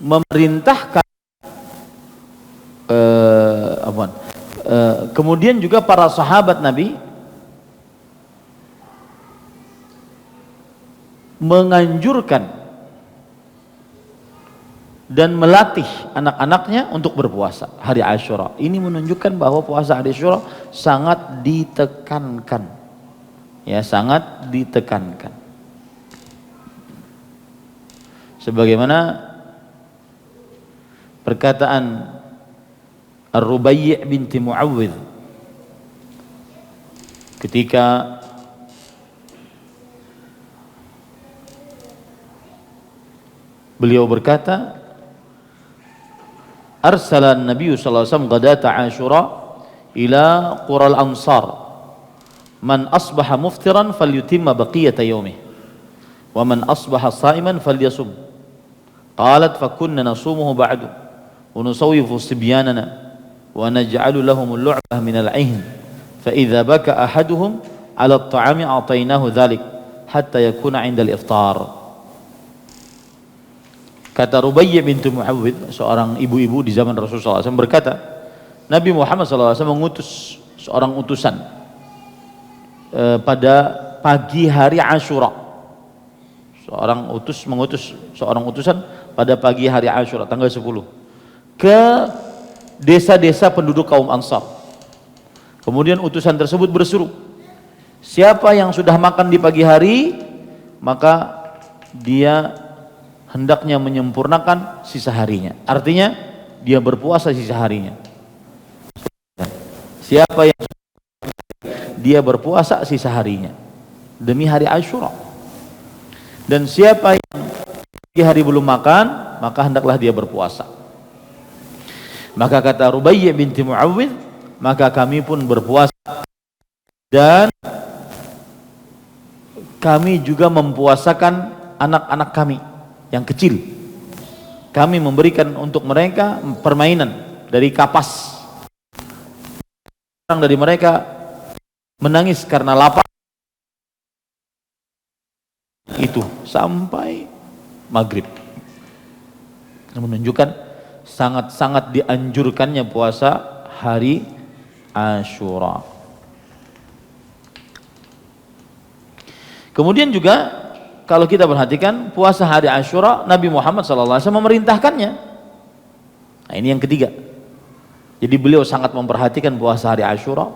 [SPEAKER 1] memerintahkan kemudian juga para sahabat Nabi menganjurkan dan melatih anak-anaknya untuk berpuasa hari Asyura. Ini menunjukkan bahwa puasa hari Asyura sangat ditekankan, ya, sangat ditekankan. Sebagaimana perkataan Ar-Rubai' binti Muawwidh ketika beliau berkata, arsala Nabi sallallahu alaihi wasallam ghadata Asyura ila qural ansar, man asbaha muftiran falyutimma baqiyata yaumih wa man asbaha sha'iman falyasum. Qalat fakunna nasumuhu ba'du wa nusawwifu sibyanana wa naj'alu lahum al-lu'bah min al-'ihn fa idza baka ahaduhum 'ala at-ta'ami a'taynahu dhalik hatta yakuna 'inda al-iftar. Kata Rubai' binti Muawwidh, seorang ibu-ibu di zaman Rasulullah SAW, berkata, Nabi Muhammad SAW mengutus seorang utusan pada pagi hari Asyura. Mengutus seorang utusan pada pagi hari Asyura tanggal 10 ke desa-desa penduduk kaum Ansar. Kemudian utusan tersebut berseru, siapa yang sudah makan di pagi hari, maka dia hendaknya menyempurnakan sisa harinya. Artinya dia berpuasa sisa harinya. Siapa yang dia berpuasa sisa harinya demi hari Asyura. Dan siapa yang di hari belum makan, maka hendaklah dia berpuasa. Maka kata Rubai' binti Muawwidh, maka kami pun berpuasa dan kami juga mempuasakan anak-anak kami yang kecil. Kami memberikan untuk mereka permainan dari kapas. Orang dari mereka menangis karena lapar itu sampai maghrib. Menunjukkan sangat-sangat dianjurkannya puasa hari Asyura. Kemudian juga kalau kita perhatikan puasa hari Asyura, Nabi Muhammad SAW memerintahkannya. Nah, ini yang ketiga. Jadi beliau sangat memperhatikan puasa hari Asyura.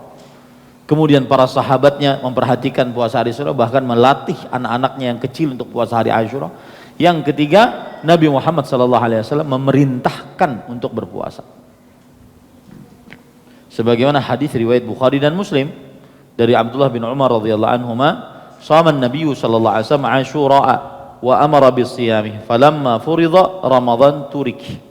[SPEAKER 1] Kemudian para sahabatnya memperhatikan puasa hari Asyura, bahkan melatih anak-anaknya yang kecil untuk puasa hari Asyura. Yang ketiga, Nabi Muhammad SAW memerintahkan untuk berpuasa. Sebagaimana hadis riwayat Bukhari dan Muslim dari Abdullah bin Umar radhiyallahu anhuma, "Shama an-nabiy sallallahu alaihi wasallam Asyura wa amara bis-siyamih, falamma furida Ramadan turik."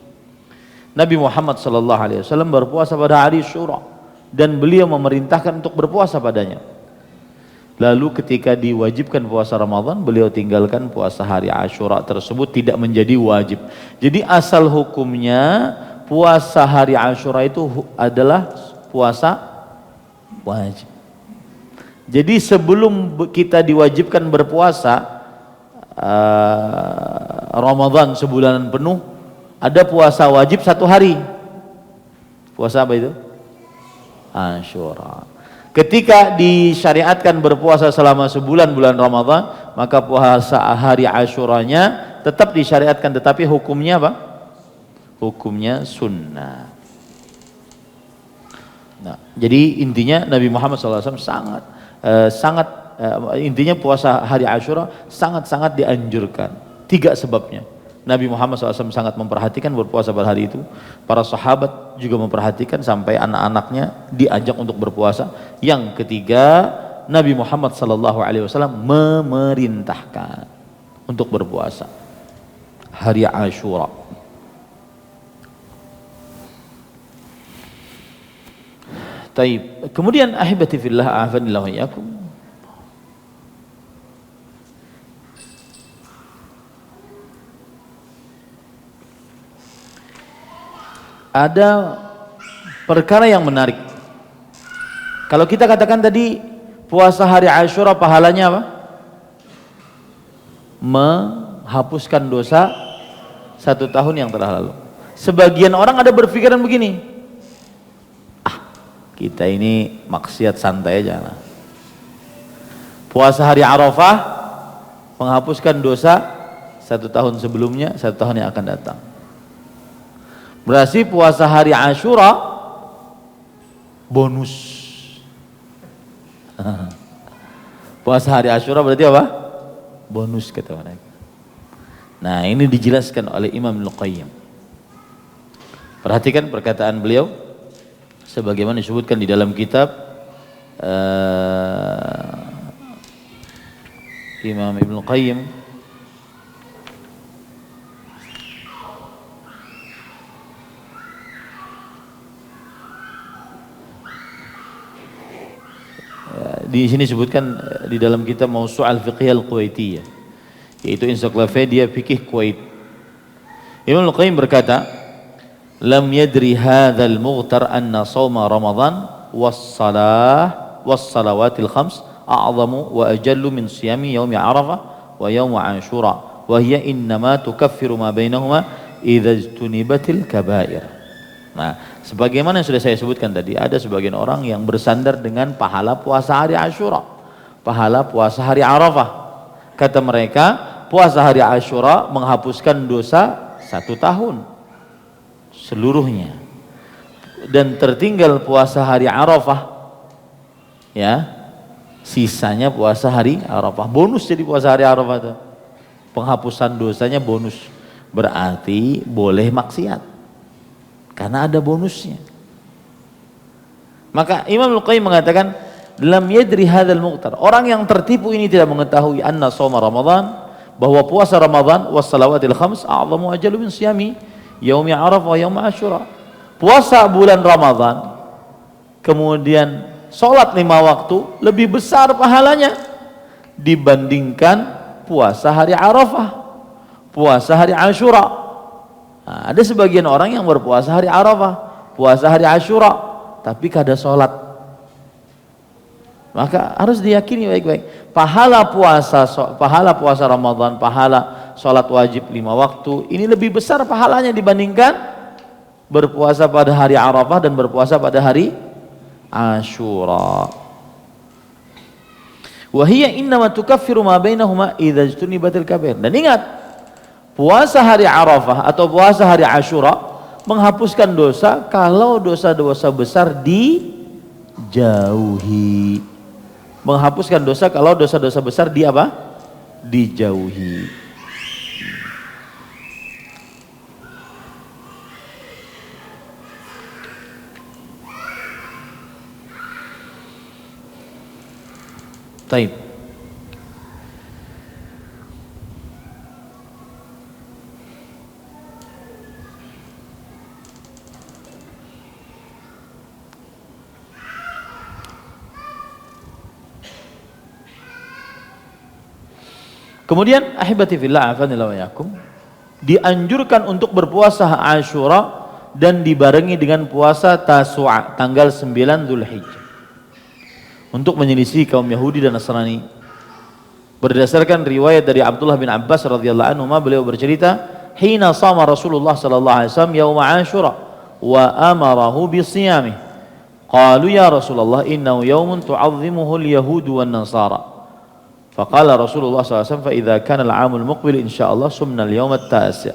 [SPEAKER 1] Nabi Muhammad sallallahu alaihi wasallam berpuasa pada hari Asyura dan beliau memerintahkan untuk berpuasa padanya. Lalu ketika diwajibkan puasa Ramadan, beliau tinggalkan puasa hari Asyura tersebut, tidak menjadi wajib. Jadi asal hukumnya puasa hari Asyura itu adalah puasa wajib. Jadi sebelum kita diwajibkan berpuasa, Ramadan sebulanan penuh, ada puasa wajib 1 hari. Puasa apa itu? Asyura. Ketika disyariatkan berpuasa selama sebulan bulan Ramadan, maka puasa hari Asyuranya tetap disyariatkan, tetapi hukumnya apa? Hukumnya sunnah. Nah, jadi intinya Nabi Muhammad SAW intinya puasa hari Asyura sangat-sangat dianjurkan. 3 sebabnya. Nabi Muhammad SAW sangat memperhatikan berpuasa pada hari itu. Para sahabat juga memperhatikan sampai anak-anaknya diajak untuk berpuasa. Yang ketiga, Nabi Muhammad SAW memerintahkan untuk berpuasa hari Asyura. Taib. Kemudian ahibati fillah, a'afanillah wa iyyakum. Ada perkara yang menarik. Kalau kita katakan tadi puasa hari Asyura pahalanya apa? Menghapuskan dosa 1 tahun yang telah lalu. Sebagian orang ada berpikiran begini, kita ini maksiat santai aja lah. Puasa hari Arafah menghapuskan dosa 1 tahun sebelumnya, 1 tahun yang akan datang. Berarti puasa hari Asyura bonus. Puasa hari Asyura berarti apa? Bonus kata mereka. Nah, ini dijelaskan oleh Imam Ibnu Qayyim. Perhatikan perkataan beliau sebagaimana disebutkan di dalam kitab Imam Ibnu Qayyim di sini disebutkan di dalam kitab Mawsu' al-Fiqh al-Kuwaitiyah, yaitu ensiklopedia fikih Kuwait. Imam Al-Qayyim berkata, lam yadri hadzal mughtar anna shauma Ramadan was-salawatil khams a'zamu wa ajallu min siyami yaumi Arafah wa yaumi Ashura wa hiya innama tukaffiru ma bainahuma idza ijtunibatil kaba'ir. Nah, sebagaimana yang sudah saya sebutkan tadi, ada sebagian orang yang bersandar dengan pahala puasa hari Asyura, pahala puasa hari Arafah. Kata mereka, puasa hari Asyura menghapuskan dosa 1 tahun seluruhnya, dan tertinggal puasa hari Arafah, ya, sisanya puasa hari Arafah. Bonus jadi puasa hari Arafah itu, penghapusan dosanya bonus, berarti boleh maksiat karena ada bonusnya. Maka Imam Al-Qayyim mengatakan, lam yadri hadzal mughtar, orang yang tertipu ini tidak mengetahui anna shauma Ramadan, bahwa puasa Ramadan was salawatil khams a'zamu ajalu min siyami yaumi Arafah wa yaumi Asyura. Puasa bulan Ramadan kemudian salat 5 waktu lebih besar pahalanya dibandingkan puasa hari Arafah, puasa hari Asyura. Nah, ada sebagian orang yang berpuasa hari Arafah, puasa hari Asyura, tapi kada sholat. Maka harus diyakini baik-baik, pahala puasa Ramadan, pahala sholat wajib 5 waktu, ini lebih besar pahalanya dibandingkan berpuasa pada hari Arafah dan berpuasa pada hari Asyura. Wa hiya innama tukaffiru ma bainahuma idza ijtunibatil kaba'ir. Dan ingat, puasa hari Arafah atau puasa hari Asyura menghapuskan dosa kalau dosa-dosa besar dijauhi. Menghapuskan dosa kalau dosa-dosa besar di apa? Dijauhi. Taib. Kemudian ahibati fillah, afanillah wa yakum, dianjurkan untuk berpuasa Asyura dan dibarengi dengan puasa Tasu'a tanggal 9 Dzulhijjah untuk menyelisih kaum Yahudi dan Nasrani. Berdasarkan riwayat dari Abdullah bin Abbas radhiyallahu anhu, beliau bercerita, "Hina shama Rasulullah sallallahu alaihi wasallam yaum Ashura wa amarahu bisiyamih. Qalu ya Rasulullah innahu yaumun tu'azzimuhu al-yahud wan nasara." Faqala Rasulullah sallallahu alaihi wasallam, "Fa idza kana al-'amul muqbil insyaallah sumna al-yawm at-tasi'."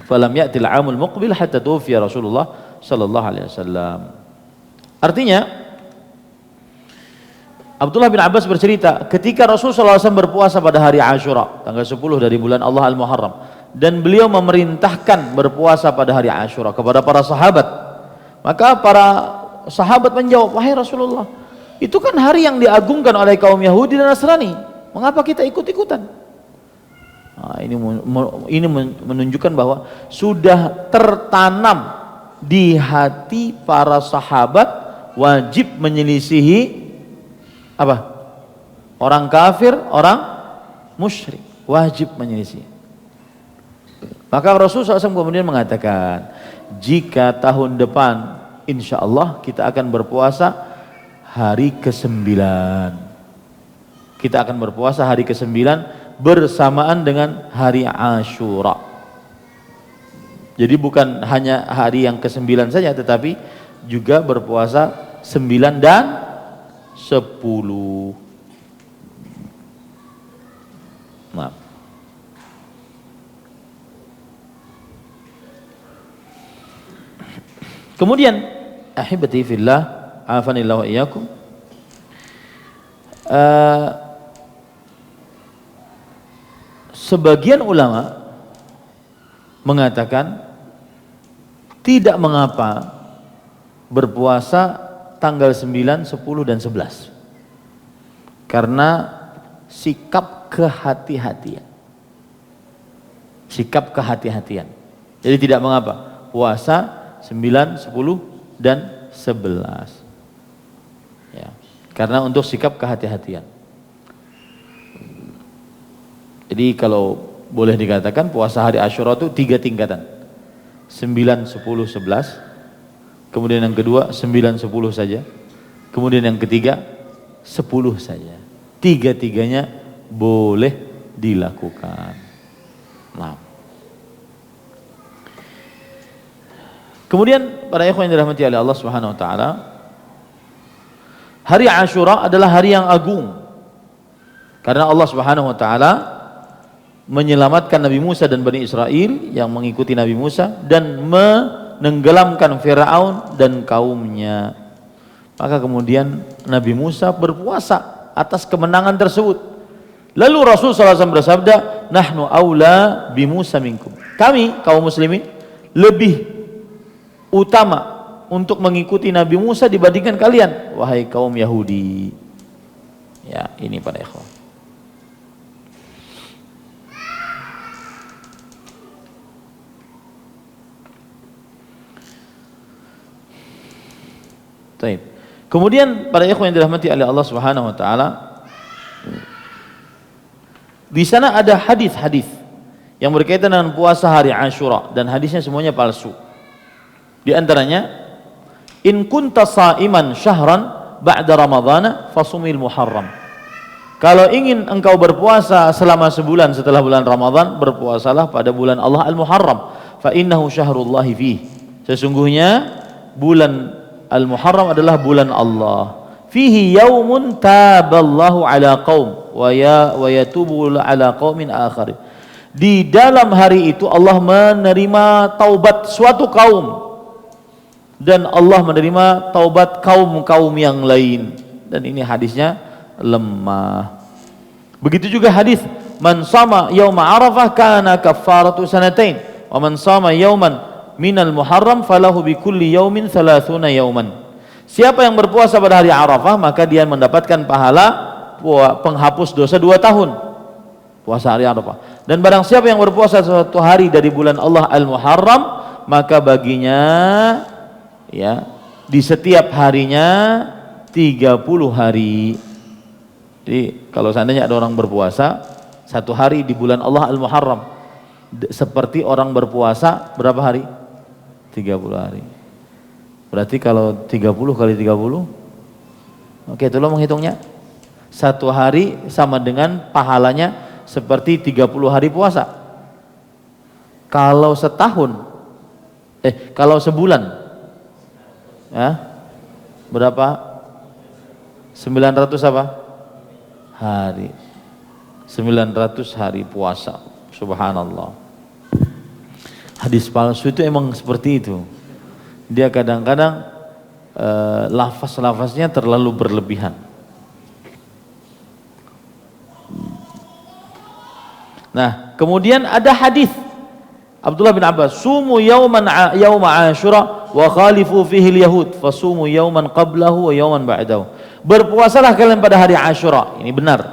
[SPEAKER 1] Falam ya'ti al-'amul muqbil hatta tuwfiya Rasulullah sallallahu alaihi wasallam. Artinya Abdullah bin Abbas bercerita, ketika Rasulullah SAW berpuasa pada hari Ashura, tanggal 10 dari bulan Allah Al-Muharram, dan beliau memerintahkan berpuasa pada hari Ashura kepada para sahabat, maka para sahabat menjawab, "Wahai Rasulullah, itu kan hari yang diagungkan oleh kaum Yahudi dan Nasrani, mengapa kita ikut-ikutan?" Nah, ini menunjukkan bahwa sudah tertanam di hati para sahabat wajib menyelisihi apa? Orang kafir, orang musyrik, wajib menyelisih. Maka Rasulullah SAW kemudian mengatakan, jika tahun depan insya Allah kita akan berpuasa hari ke-9. Kita akan berpuasa hari ke-9 bersamaan dengan hari Ashura. Jadi bukan hanya hari yang ke-9 saja, tetapi juga berpuasa 9 dan 10. Maaf. Kemudian ahibati fillah, afanillahu wa iyyakum, sebagian ulama mengatakan tidak mengapa berpuasa tanggal 9, 10 dan 11 karena sikap kehati-hatian. Sikap kehati-hatian. Jadi tidak mengapa puasa 9, 10 dan 11. Ya. Karena untuk sikap kehati-hatian. Jadi kalau boleh dikatakan puasa hari Ashura itu 3 tingkatan. 9, 10, 11. Kemudian yang kedua 9, 10 saja. Kemudian yang ketiga 10 saja. Tiga-tiganya boleh dilakukan. Nah. Kemudian para ikhwan yang dirahmati oleh Allah Subhanahu wa taala, hari Ashura adalah hari yang agung. Karena Allah Subhanahu wa taala menyelamatkan Nabi Musa dan Bani Israel yang mengikuti Nabi Musa dan menenggelamkan Firaun dan kaumnya. Maka kemudian Nabi Musa berpuasa atas kemenangan tersebut. Lalu Rasul SAW bersabda, "Nahnu aula bi Musa minkum." Kami kaum muslimin lebih utama untuk mengikuti Nabi Musa dibandingkan kalian, wahai kaum Yahudi. Ya, ini para ikhwan. Baik. Kemudian para ikhwan yang dirahmati oleh Allah Subhanahu wa taala, di sana ada hadis-hadis yang berkaitan dengan puasa hari Ashura dan hadisnya semuanya palsu. Di antaranya, in kunta sha'iman syahran ba'da ramadhana fasumil muharram. Kalau ingin engkau berpuasa selama sebulan setelah bulan Ramadan, berpuasalah pada bulan Allah Al-Muharram, fa innahu syahrullahi fihi. Sesungguhnya bulan Al-Muharram adalah bulan Allah. Fihi yaumun taballahu ala qaum wa yatubu ala qaumin akhar. Di dalam hari itu Allah menerima taubat suatu kaum dan Allah menerima taubat kaum-kaum yang lain. Dan ini hadisnya lemah. Begitu juga hadis, man sama yauma Arafah kana kaffaratu sanatain wa man sama yauman minal Muharram falahu bi kulli yaumin 30 yauman. Siapa yang berpuasa pada hari Arafah maka dia mendapatkan pahala penghapus dosa 2 tahun. Puasa hari Arafah. Dan barang siapa yang berpuasa suatu hari dari bulan Allah Al-Muharram, maka baginya ya di setiap harinya 30 hari. Jadi kalau seandainya ada orang berpuasa satu hari di bulan Allah Al-Muharram, seperti orang berpuasa berapa hari? 30 hari. Berarti kalau 30 kali 30, oke, tolong menghitungnya. Satu hari sama dengan pahalanya seperti 30 hari puasa. Kalau setahun, kalau sebulan, ya, berapa? 900 apa? Hari. 900 hari puasa. Subhanallah. Hadis palsu itu emang seperti itu. Dia kadang-kadang lafaz-lafaznya terlalu berlebihan. Nah, kemudian ada hadis Abdullah bin Abbas, "Sumu yauma Asyura wa khalifu fihi al-yahud, fasumu yauman qablahu wa yauman ba'dahu." Berpuasalah kalian pada hari Asyura. Ini benar.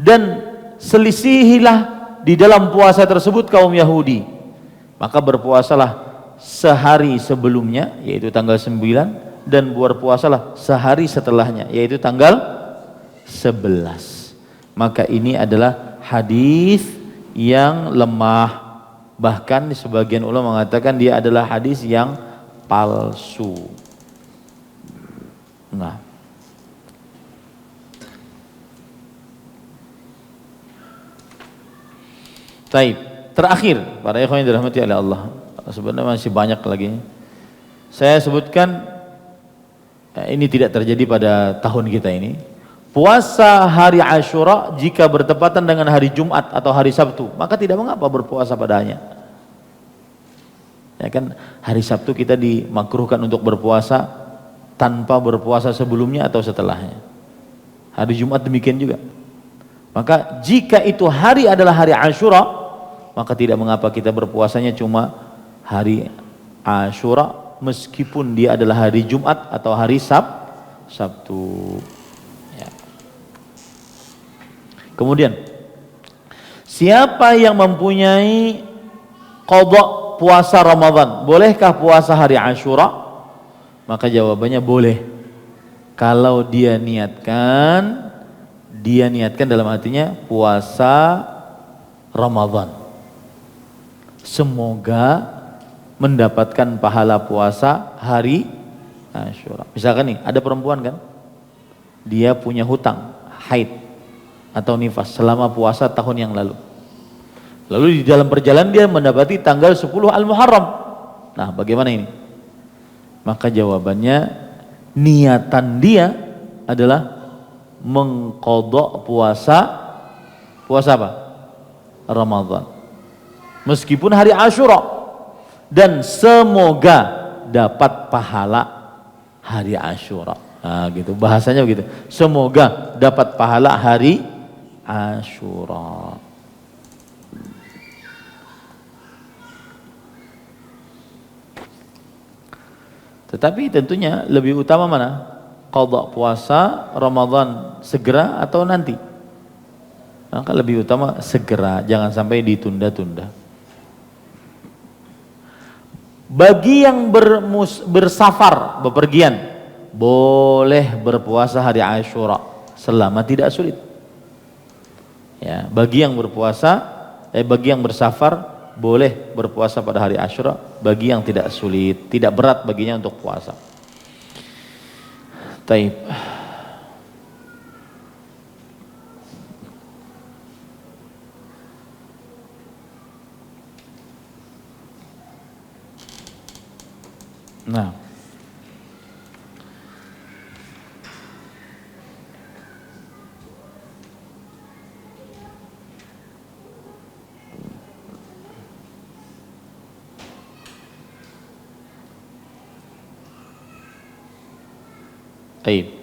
[SPEAKER 1] Dan selisihilah di dalam puasa tersebut kaum Yahudi. Maka berpuasalah sehari sebelumnya, yaitu tanggal 9, dan berpuasalah sehari setelahnya, yaitu tanggal 11. Maka ini adalah hadis yang lemah. Bahkan sebagian ulama mengatakan dia adalah hadis yang palsu. Nah, baik, terakhir para ikhwan yang dirahmati oleh Allah. Sebenarnya masih banyak lagi. Saya sebutkan ini tidak terjadi pada tahun kita ini. Puasa hari Asyura jika bertepatan dengan hari Jumat atau hari Sabtu, maka tidak mengapa berpuasa padanya. Ya kan, hari Sabtu kita dimakruhkan untuk berpuasa tanpa berpuasa sebelumnya atau setelahnya. Hari Jumat demikian juga. Maka jika itu hari adalah hari Asyura, maka tidak mengapa kita berpuasanya cuma hari Asyura meskipun dia adalah hari Jumat atau hari Sabtu. Kemudian, siapa yang mempunyai qadha puasa Ramadan, bolehkah puasa hari Asyura? Maka jawabannya boleh. Kalau dia niatkan dalam hatinya puasa Ramadan. Semoga mendapatkan pahala puasa hari Asyura. Misalkan nih, ada perempuan kan, dia punya hutang haid atau nifas selama puasa tahun yang lalu. Lalu di dalam perjalanan dia mendapati tanggal 10 Al-Muharram. Nah, bagaimana ini? Maka jawabannya, niatan dia adalah mengqadha puasa apa? Ramadan. Meskipun hari Asyura, dan semoga dapat pahala hari Asyura. Nah, gitu bahasanya begitu. Semoga dapat pahala hari Asyura. Tetapi tentunya lebih utama mana? Qadha puasa Ramadan segera atau nanti? Maka lebih utama segera, jangan sampai ditunda-tunda. Bagi yang bersafar, bepergian, boleh berpuasa hari Asyura selama tidak sulit. Ya, bagi yang bersafar boleh berpuasa pada hari Asyura, bagi yang tidak sulit, tidak berat baginya untuk puasa. Taib. Nah, baik.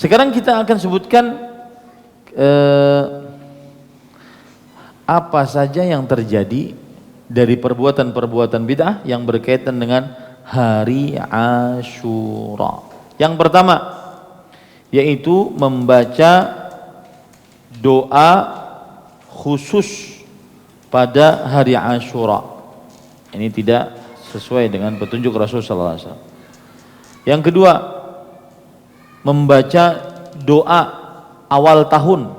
[SPEAKER 1] Sekarang kita akan sebutkan apa saja yang terjadi dari perbuatan-perbuatan bid'ah yang berkaitan dengan hari Asyura. Yang pertama yaitu membaca doa khusus pada hari Asyura. Ini tidak sesuai dengan petunjuk Rasulullah SAW. Yang kedua, membaca doa awal tahun.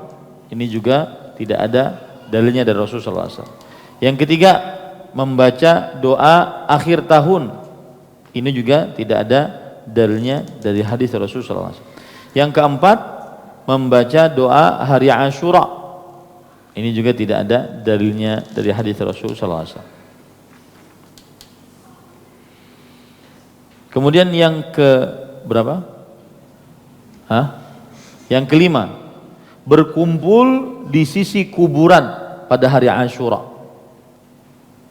[SPEAKER 1] Ini juga tidak ada dalilnya dari Rasulullah SAW. Yang ketiga, membaca doa akhir tahun. Ini juga tidak ada dalilnya dari hadis Rasulullah SAW. Yang keempat, membaca doa hari Asyura. Ini juga tidak ada dalilnya dari hadis Rasul sallallahu alaihi wasallam. Kemudian yang ke berapa? Yang kelima, berkumpul di sisi kuburan pada hari Asyura.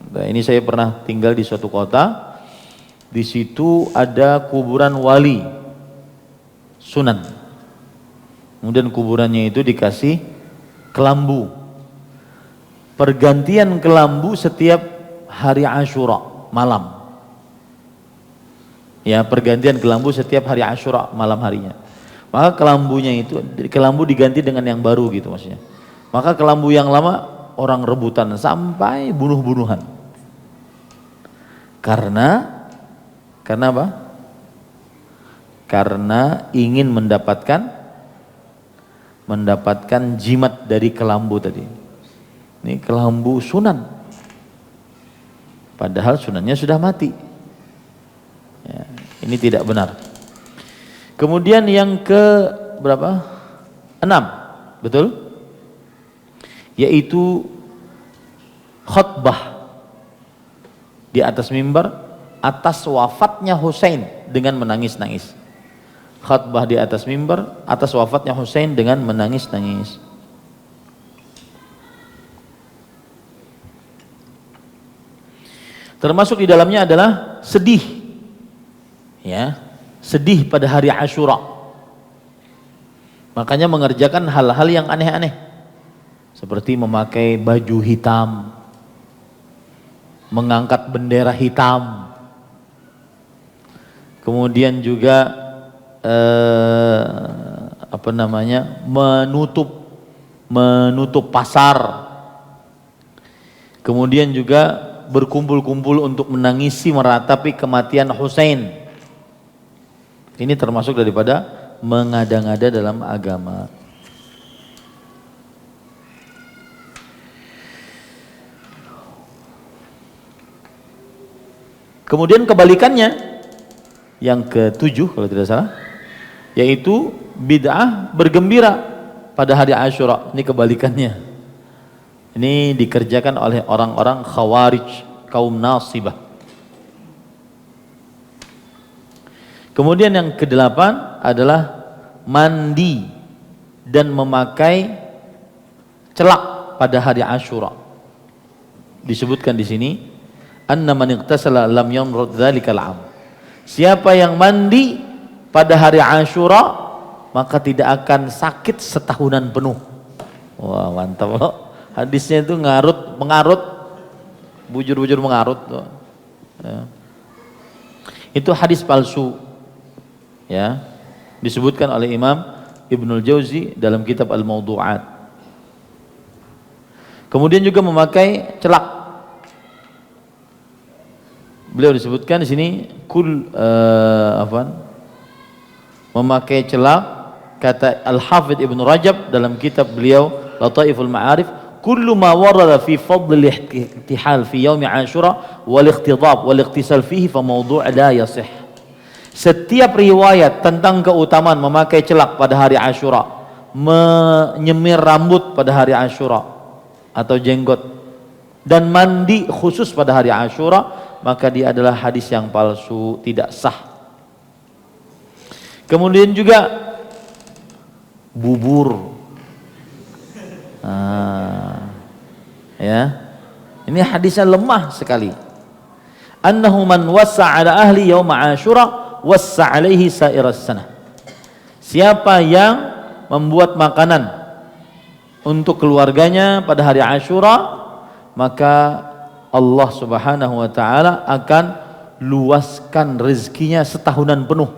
[SPEAKER 1] Nah, ini saya pernah tinggal di suatu kota. Di situ ada kuburan wali sunan. Kemudian kuburannya itu dikasih kelambu. Pergantian kelambu setiap hari Asyura malam. Ya, pergantian kelambu setiap hari Asyura malam harinya. Maka kelambu diganti dengan yang baru gitu maksudnya. Maka kelambu yang lama orang rebutan sampai bunuh-bunuhan. Karena apa? Karena ingin mendapatkan jimat dari kelambu tadi. Ini kelambu sunan. Padahal sunannya sudah mati. Ya, ini tidak benar. Kemudian yang ke berapa? 6, betul? Yaitu khutbah di atas mimbar atas wafatnya Husain dengan menangis-nangis. Khutbah di atas mimbar atas wafatnya Husain dengan menangis-nangis. Termasuk di dalamnya adalah sedih. Ya, sedih pada hari Asyura. Makanya mengerjakan hal-hal yang aneh-aneh. Seperti memakai baju hitam, mengangkat bendera hitam. Kemudian juga menutup pasar. Kemudian juga berkumpul-kumpul untuk menangisi meratapi kematian Husain. Ini termasuk daripada mengada-ngada dalam agama. Kemudian kebalikannya yang ke-7 kalau tidak salah, yaitu bid'ah bergembira pada hari Asyura. Ini kebalikannya. Ini dikerjakan oleh orang-orang Khawarij, kaum Nasibah. Kemudian yang ke-8 adalah mandi dan memakai celak pada hari Asyura. Disebutkan di sini, anna man ightasala lam yamrud dzalikal 'am. Siapa yang mandi pada hari Asyura maka tidak akan sakit setahunan penuh. Wah, mantap loh. Hadisnya itu mengarut, bujur-bujur mengarut. Ya. Itu hadis palsu. Ya, disebutkan oleh Imam Ibnul Jauzi dalam kitab Al-Mawdu'at. Kemudian juga memakai celak. Beliau disebutkan di sini memakai celak, kata Al-Hafidh Ibnu Rajab dalam kitab beliau Lataiful Ma'arif, kullu ma warada fi fadl al-ihtihal fi yaum Asyura wal ikhtidab wal ikhtisal fihi fa mawdu' la yasih. Setiap riwayat tentang keutamaan memakai celak pada hari Asyura, menyemir rambut pada hari Asyura atau jenggot, dan mandi khusus pada hari Asyura, maka dia adalah hadis yang palsu, tidak sah. Kemudian juga bubur. Ya, ini hadisnya lemah sekali. Annahu man wassa ala ahli yaum Asyura wassa alaihi sa'iras sanah. Siapa yang membuat makanan untuk keluarganya pada hari Asyura, maka Allah Subhanahu wa taala akan luaskan rezekinya setahunan penuh.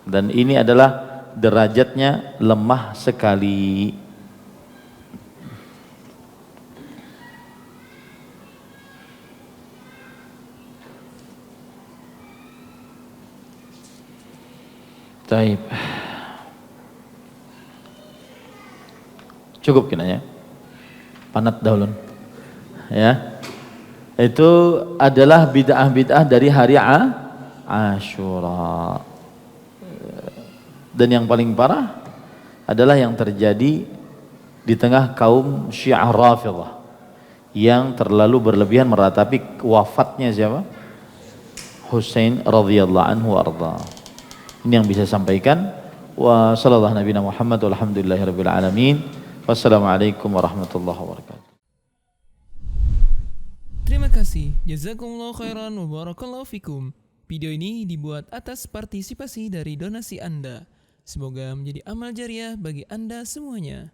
[SPEAKER 1] Dan ini adalah derajatnya lemah sekali. Baik. Cukup kiranya. Panat daulun. Ya. Itu adalah bid'ah-bid'ah dari hari Asyura. Dan yang paling parah, adalah yang terjadi di tengah kaum Syiah Rafidhah yang terlalu berlebihan meratapi wafatnya siapa? Husain radhiyallahu anhu warda. Ini yang bisa sampaikan. Wa sallallahu nabiyana Muhammad walhamdulillahirabbil alamin. Wassalamualaikum warahmatullahi wabarakatuh.
[SPEAKER 2] Terima kasih. Jazakumullah khairan wa barakallahu fikum. Video ini dibuat atas partisipasi dari donasi Anda. Semoga menjadi amal jariah bagi Anda semuanya.